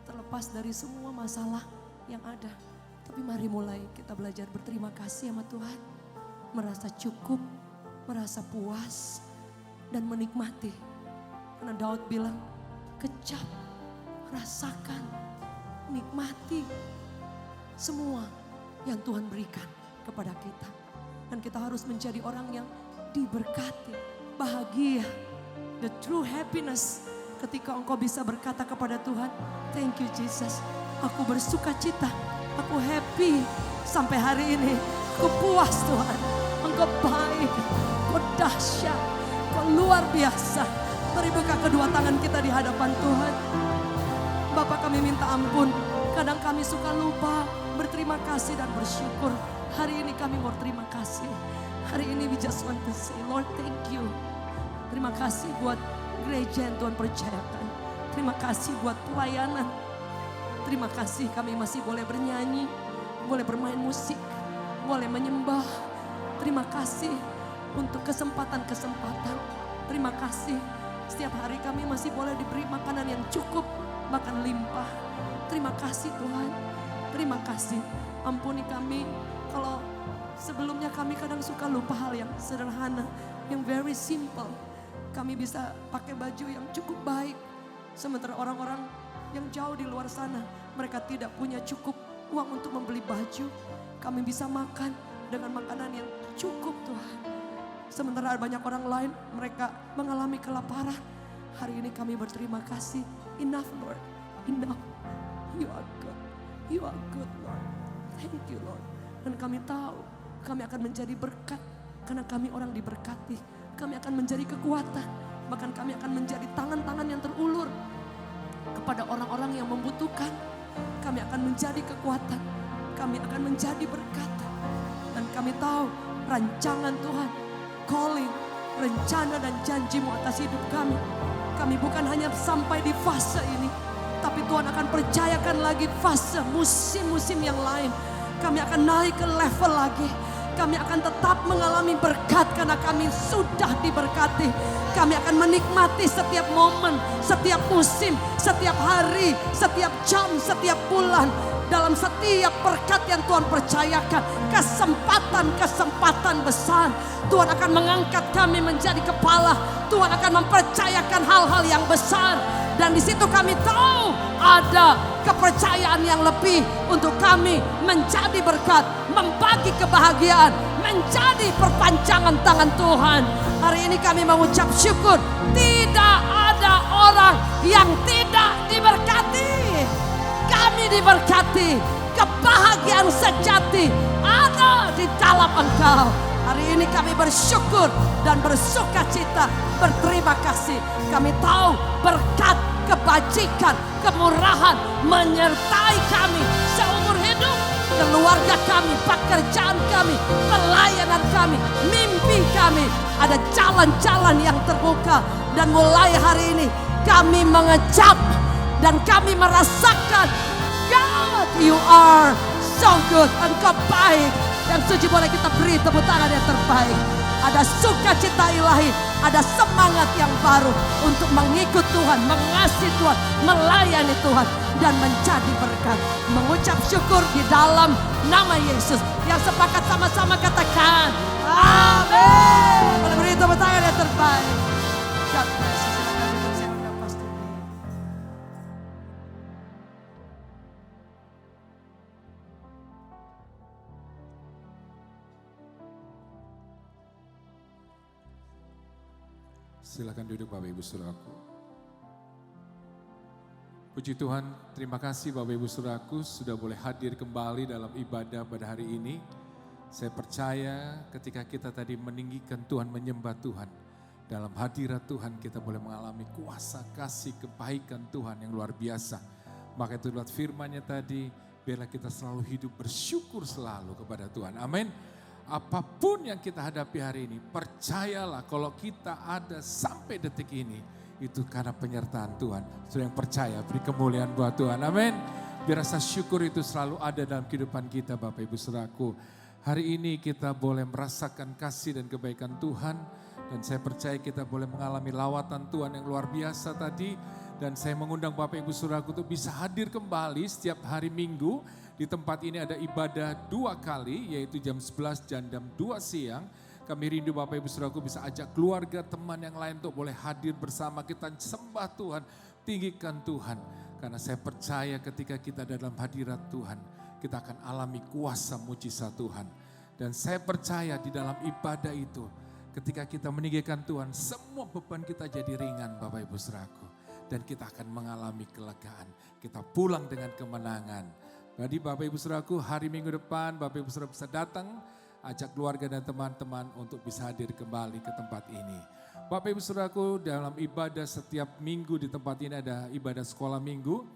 Terlepas dari semua masalah yang ada, tapi mari mulai kita belajar berterima kasih sama Tuhan. Merasa cukup, merasa puas, dan menikmati. Karena Daud bilang, kecap, rasakan, nikmati semua yang Tuhan berikan kepada kita. Dan kita harus menjadi orang yang diberkati, bahagia. The true happiness ketika engkau bisa berkata kepada Tuhan, thank you Jesus, aku bersuka cita, aku happy sampai hari ini. Aku puas Tuhan, Engkau baik, Engkau dahsyat, Engkau luar biasa. Mari buka kedua tangan kita di hadapan Tuhan. Bapak, kami minta ampun, kadang kami suka lupa berterima kasih dan bersyukur. Hari ini kami mau terima kasih. Hari ini we just want to say, Lord thank you. Terima kasih buat gereja yang Tuhan percayakan. Terima kasih buat pelayanan. Terima kasih kami masih boleh bernyanyi, boleh bermain musik, boleh menyembah. Terima kasih untuk kesempatan-kesempatan. Terima kasih setiap hari kami masih boleh diberi makanan yang cukup, bahkan limpah. Terima kasih Tuhan. Terima kasih. Ampuni kami kalau sebelumnya kami kadang suka lupa hal yang sederhana, yang very simple. Kami bisa pakai baju yang cukup baik. Sementara orang-orang yang jauh di luar sana, mereka tidak punya cukup uang untuk membeli baju. Kami bisa makan dengan makanan yang cukup Tuhan. Sementara banyak orang lain, mereka mengalami kelaparan. Hari ini kami berterima kasih. Enough Lord, enough. You are good, you are good Lord. Thank you Lord. Dan kami tahu kami akan menjadi berkat. Karena kami orang diberkati. Kami akan menjadi kekuatan. Bahkan kami akan menjadi tangan-tangan yang terulur kepada orang-orang yang membutuhkan. Kami akan menjadi kekuatan. Kami akan menjadi berkat. Dan kami tahu rancangan Tuhan, calling, rencana dan janji-Mu atas hidup kami. Kami bukan hanya sampai di fase ini, tapi Tuhan akan percayakan lagi fase musim-musim yang lain. Kami akan naik ke level lagi. Kami akan tetap mengalami berkat karena kami sudah diberkati. Kami akan menikmati setiap momen, setiap musim, setiap hari, setiap jam, setiap bulan. Dalam setiap berkat yang Tuhan percayakan, kesempatan-kesempatan besar. Tuhan akan mengangkat kami menjadi kepala. Tuhan akan mempercayakan hal-hal yang besar. Dan di situ kami tahu ada kepercayaan yang lebih untuk kami menjadi berkat, membagi kebahagiaan, menjadi perpanjangan tangan Tuhan. Hari ini kami mengucap syukur. Tidak ada orang yang tidak diberkati. Kami diberkati. Kebahagiaan sejati ada di dalam Engkau. Hari ini kami bersyukur dan bersuka cita, berterima kasih. Kami tahu berkat, kebajikan, kemurahan menyertai kami seumur hidup. Keluarga kami, pekerjaan kami, pelayanan kami, mimpi kami. Ada jalan-jalan yang terbuka. Dan mulai hari ini kami mengecap Dan kami merasakan, God, you are so good. Engkau baik. Yang suci boleh kita beri tepuk tangan yang terbaik. Ada sukacita ilahi, ada semangat yang baru untuk mengikut Tuhan, mengasihi Tuhan, melayani Tuhan, dan menjadi berkat. Mengucap syukur di dalam nama Yesus. Yang sepakat sama-sama katakan, amin. Boleh beri tepuk tangan yang terbaik. God bless you. Silakan duduk, saya undang Pastor Lee. Silakan duduk Bapak Ibu Saudaraku. Puji Tuhan, terima kasih Bapak Ibu Saudaraku sudah boleh hadir kembali dalam ibadah pada hari ini. Saya percaya ketika kita tadi meninggikan Tuhan, menyembah Tuhan, dalam hadirat Tuhan kita boleh mengalami kuasa kasih kebaikan Tuhan yang luar biasa. Maka itu lewat firman-Nya tadi, biarlah kita selalu hidup bersyukur selalu kepada Tuhan. Amin. Apapun yang kita hadapi hari ini, percayalah kalau kita ada sampai detik ini, itu karena penyertaan Tuhan. Sudah yang percaya, beri kemuliaan buat Tuhan. Amin. Biar rasa syukur itu selalu ada dalam kehidupan kita Bapak Ibu Saudaraku. Hari ini kita boleh merasakan kasih dan kebaikan Tuhan. Dan saya percaya kita boleh mengalami lawatan Tuhan yang luar biasa tadi. Dan saya mengundang Bapak Ibu Saudaraku untuk bisa hadir kembali setiap hari Minggu. Di tempat ini ada ibadah 2 kali, yaitu jam 11 dan jam 2 siang. Kami rindu Bapak Ibu Saudaraku bisa ajak keluarga, teman yang lain untuk boleh hadir bersama kita sembah Tuhan, tinggikan Tuhan. Karena saya percaya ketika kita dalam hadirat Tuhan, kita akan alami kuasa mujizat Tuhan. Dan saya percaya di dalam ibadah itu, ketika kita meninggikan Tuhan, semua beban kita jadi ringan Bapak Ibu Saudaraku. Dan kita akan mengalami kelegaan, kita pulang dengan kemenangan. Jadi Bapak Ibu Saudaraku, hari Minggu depan Bapak Ibu Saudara bisa datang, ajak keluarga dan teman-teman untuk bisa hadir kembali ke tempat ini. Bapak Ibu Saudaraku, dalam ibadah setiap minggu di tempat ini ada ibadah sekolah minggu.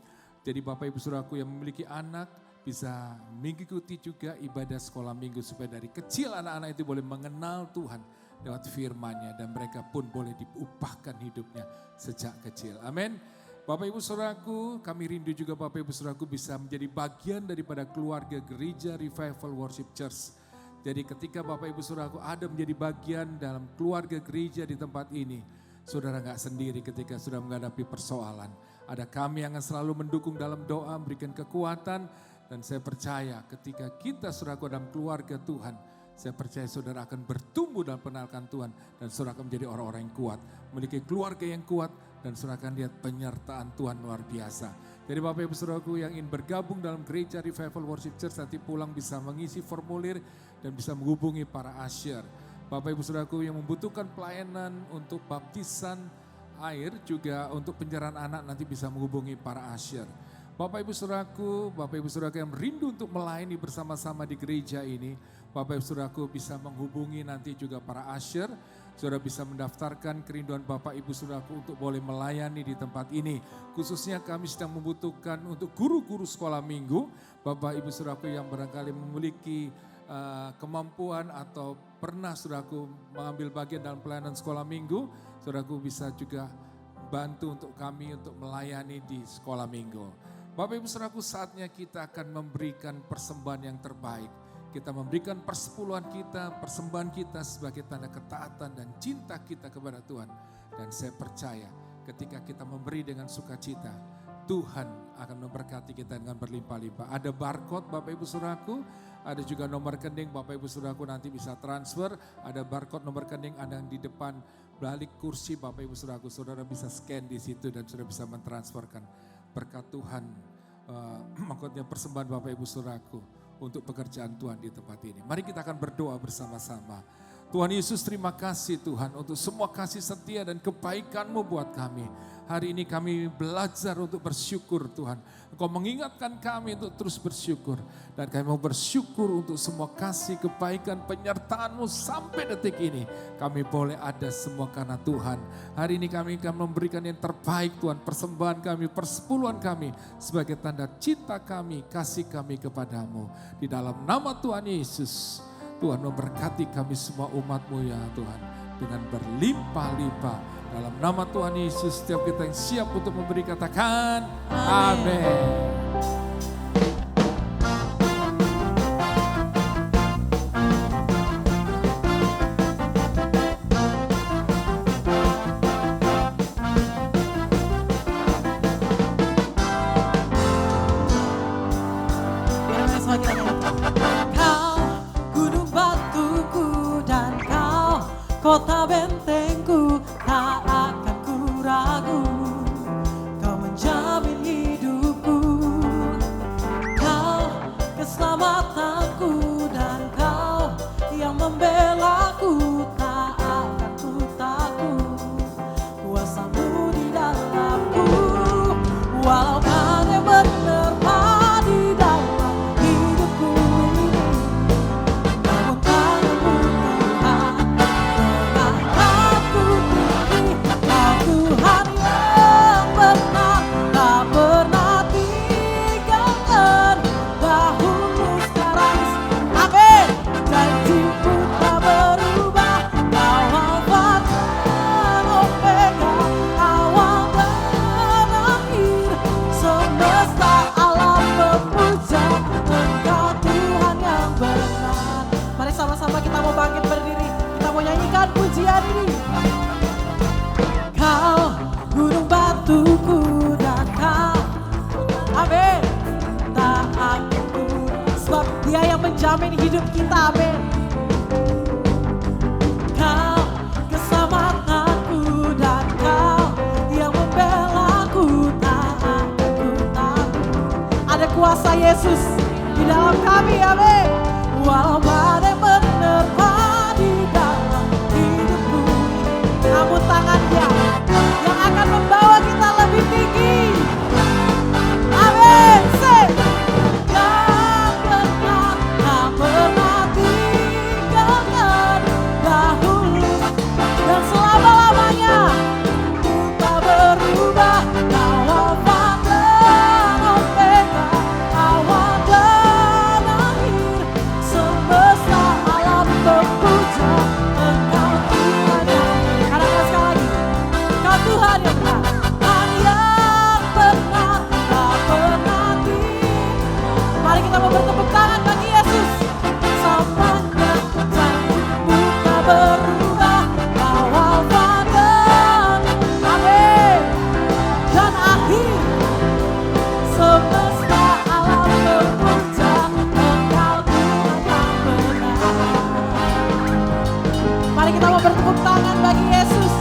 Jadi Bapak Ibu Saudaraku yang memiliki anak bisa mengikuti juga ibadah sekolah minggu supaya dari kecil anak-anak itu boleh mengenal Tuhan lewat firman-Nya dan mereka pun boleh diupahkan hidupnya sejak kecil. Amin. Bapak Ibu Saudaraku, kami rindu juga Bapak Ibu Saudaraku bisa menjadi bagian daripada keluarga gereja Revival Worship Church. Jadi ketika Bapak Ibu Saudaraku ada menjadi bagian dalam keluarga gereja di tempat ini, saudara gak sendiri ketika sudah menghadapi persoalan. Ada kami yang akan selalu mendukung dalam doa, memberikan kekuatan, dan saya percaya ketika kita saudaraku dalam keluarga Tuhan, saya percaya saudara akan bertumbuh dalam pengenalan Tuhan dan saudara akan menjadi orang-orang yang kuat, memiliki keluarga yang kuat dan saudara akan lihat penyertaan Tuhan luar biasa. Jadi Bapak Ibu Saudaraku yang ingin bergabung dalam gereja Revival Worship Church nanti pulang bisa mengisi formulir dan bisa menghubungi para usher. Bapak Ibu Saudaraku yang membutuhkan pelayanan untuk baptisan air juga untuk penyerahan anak nanti bisa menghubungi para usher. Bapak Ibu Saudaraku yang rindu untuk melayani bersama-sama di gereja ini, Bapak Ibu Saudaraku bisa menghubungi nanti juga para usher. Saudara bisa mendaftarkan kerinduan Bapak Ibu Saudaraku untuk boleh melayani di tempat ini. Khususnya kami sedang membutuhkan untuk guru-guru sekolah minggu. Bapak Ibu Saudaraku yang barangkali memiliki kemampuan atau pernah saudaraku mengambil bagian dalam pelayanan sekolah minggu. Saudaraku bisa juga bantu untuk kami untuk melayani di sekolah minggu. Bapak Ibu Saudaraku saatnya kita akan memberikan persembahan yang terbaik. Kita memberikan persepuluhan kita, persembahan kita sebagai tanda ketaatan dan cinta kita kepada Tuhan. Dan saya percaya ketika kita memberi dengan sukacita, Tuhan akan memberkati kita dengan berlimpah-limpah. Ada barcode Bapak Ibu Saudaraku, ada juga nomor rekening Bapak Ibu Saudaraku nanti bisa transfer. Ada barcode nomor rekening ada yang di depan balik kursi Bapak Ibu Saudaraku. Saudara bisa scan di situ dan sudah bisa mentransferkan berkat Tuhan. Maksudnya persembahan Bapak Ibu Saudaraku untuk pekerjaan Tuhan di tempat ini. Mari kita akan berdoa bersama-sama. Tuhan Yesus, terima kasih Tuhan untuk semua kasih setia dan kebaikan-Mu buat kami. Hari ini kami belajar untuk bersyukur Tuhan. Engkau mengingatkan kami untuk terus bersyukur. Dan kami mau bersyukur untuk semua kasih kebaikan penyertaan-Mu sampai detik ini. Kami boleh ada semua karena Tuhan. Hari ini kami akan memberikan yang terbaik Tuhan. Persembahan kami, persepuluhan kami sebagai tanda cinta kami, kasih kami kepadamu. Di dalam nama Tuhan Yesus. Tuhan memberkati kami semua umat-Mu ya Tuhan. Dengan berlimpah-limpah Dalam nama Tuhan Yesus, setiap kita yang siap untuk memberi katakan amin. Kota bentengku, tak akan ku ragu. Kau menjamin hidupku, Kau keselamatanku, dan Kau yang membelaku. Tak akan ku takut, kuasa-Mu di dalamku. Walau badai menerpa di dalam hidupku ini, namun tangan-Mu Tuhan mengangkatku tinggi. Kau Tuhan yang benar, tak pernah tinggalkan. Dahulu, sekarang, amin. Janji-Mu tak berubah. Kau Alfa dan Omega, awal dan akhir. Semesta alam memuja Engkau Tuhan yang benar. Mari sama-sama kita mau bangkit berdiri. Kita mau nyanyikan pujian ini. Kau gunung batuku dan Kau, amin, tak akan ku, sebab Dia yang menjamin hidup kita, amin. Kau keselamatanku, dan Kau yang membelaku. Tak akan ku takut. Ada kuasa Yesus di dalam kami, amin. Walau badai menerpa di dalam hidupku, namun tangan-Nya yang akan membawa kita lebih tinggi. Amin. Yang benar, tak pernah tinggalkan. Dahulu dan selama-lamanya, Ku tak berubah. Kau Alfa dan Omega, awal dan akhir. Semesta alam memuja Engkau Tuhan yang benar. Katakan sekali lagi. Kau Tuhan yang benar, Tuhan yang benar, tak pernah tinggal. Mari kita mau bertepuk tangan bagi Yesus. Selamanya janji-Mu tak berubah. Kau Alfa dan amin, dan akhir. Semesta alam memuja Engkau Tuhan yang benar. Mari kita mau bertepuk tangan bagi Yesus.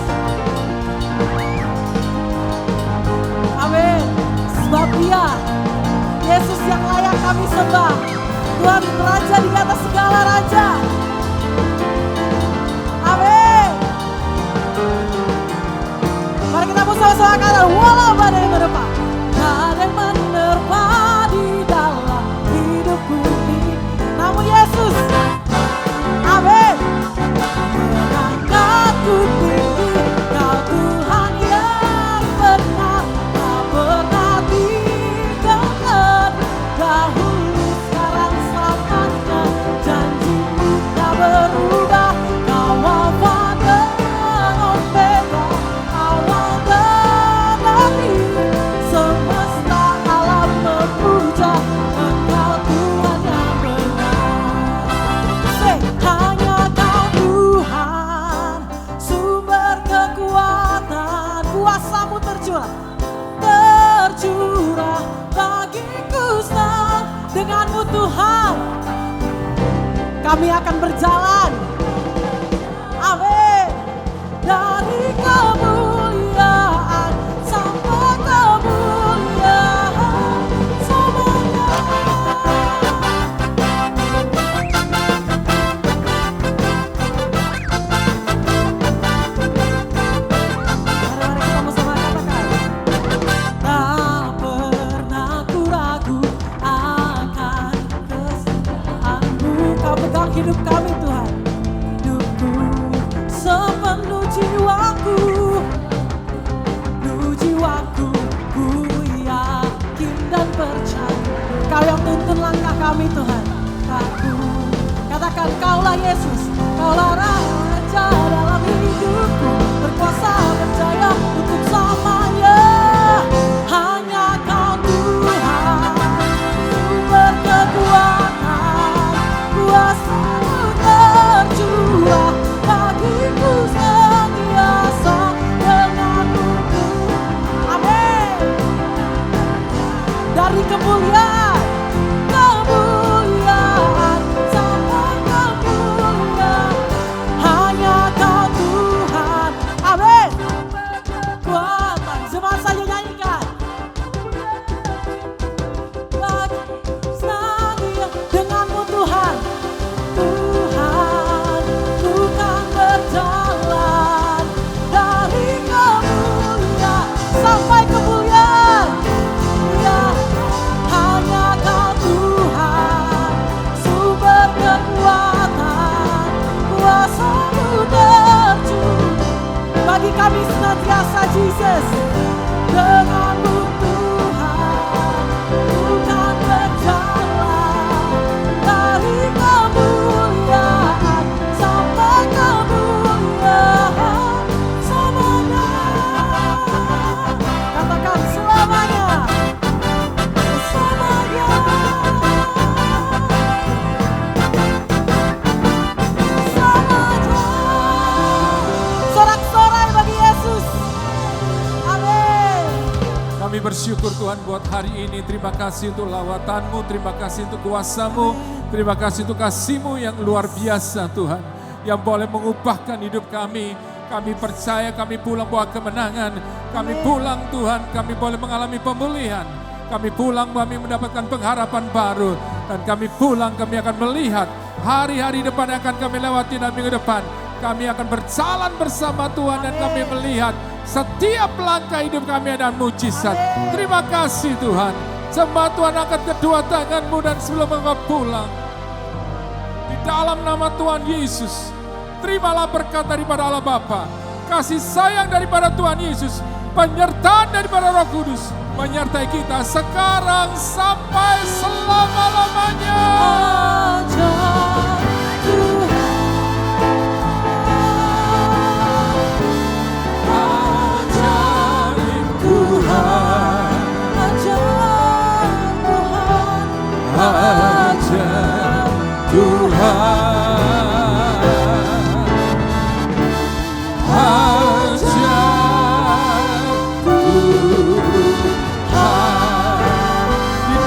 Amin. Sebab Dia, Yesus yang layak kami sembah. Tuhan Raja di atas segala raja. Amin. Mari kita bersama-sama kata, walau badai menerpa, badai menerpa di dalam hidupku ini, namun Yesus, amin, mengangkatku tinggi. Kau Tuhan yang benar, tak pernah tinggalkan. Dahulu, sekarang, selamanya, janji-Mu tak berubah. Kau Alfa dan Omega, awal dan akhir. Semesta alam memuja Engkau Tuhan yang benar. Hanya Kau Tuhan, sumber kekuatan. Kuasa-Mu tercurah bagiku senang. Dengan-Mu Tuhan, kami akan berjalan, amin, dari kemuliaan sampai kemuliaan selamanya. Mari kita bersama katakan, tak pernah ku ragu akan kesetiaan-Mu. Kau pegang hidup kami Tuhan. Hidupku sepenuh jiwaku, ku yakin dan percaya. Kau yang tuntun langkah kami Tuhan. Aku katakan, Kaulah Yesus, Kaulah Raja dalam hidupku, berkuasa berjaya. dari kemuliaan, kemuliaan sampai kemuliaan. Hanya Kau Tuhan, amin. Kekuatan, semua saja nyanyikan. Setia denganmu Tuhan, Tuhan, ku kan berjalan dari kemuliaan sampai kemuliaan. Ya, hanya Kau Tuhan, sumber kekuatan, kuasa-Mu terjun. Bagi kami senantiasa Jesus, denganmu Tuhan, ku kan berjalan dari kemuliaan sampai kemuliaan selamanya. Katakan selamanya, selamanya, selamanya. Sorak-sorai bagi Yesus. Amin. Kami bersyukur Tuhan buat hari ini. Terima kasih untuk lawatan-Mu, terima kasih untuk kuasa-Mu, terima kasih untuk kasih-Mu yang luar biasa Tuhan. Yang boleh mengubahkan hidup kami. Kami percaya kami pulang bawa kemenangan. Kami pulang Tuhan, kami boleh mengalami pemulihan. Kami pulang kami mendapatkan pengharapan baru. Dan kami pulang kami akan melihat hari-hari depan yang akan kami lewati dan minggu depan. Kami akan berjalan bersama Tuhan dan kami melihat setiap langkah hidup kami ada mujizat. Terima kasih Tuhan. Sembah Tuhan, angkat kedua tanganmu dan sebelum engkau pulang. Di dalam nama Tuhan Yesus, terimalah berkat daripada Allah Bapa, kasih sayang daripada Tuhan Yesus, penyertaan daripada Roh Kudus, menyertai kita sekarang sampai selama-lamanya.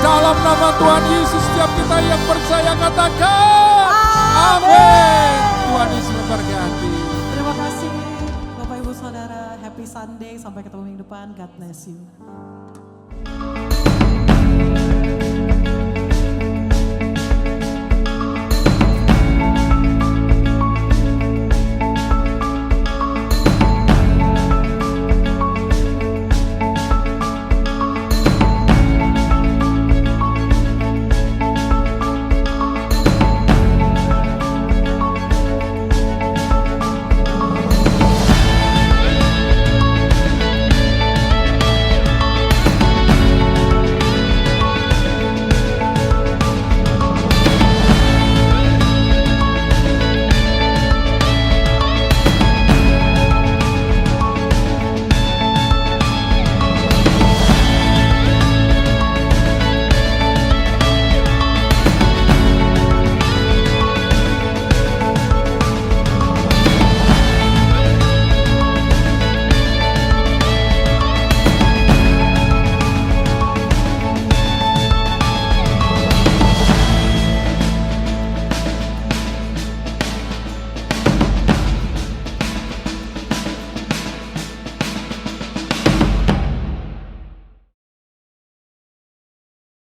Dalam nama Tuhan Yesus, setiap kita yang percaya katakan amin. Tuhan Yesus memberkati. Terima kasih Bapak Ibu Saudara, happy Sunday, sampai ketemu minggu depan, God bless you.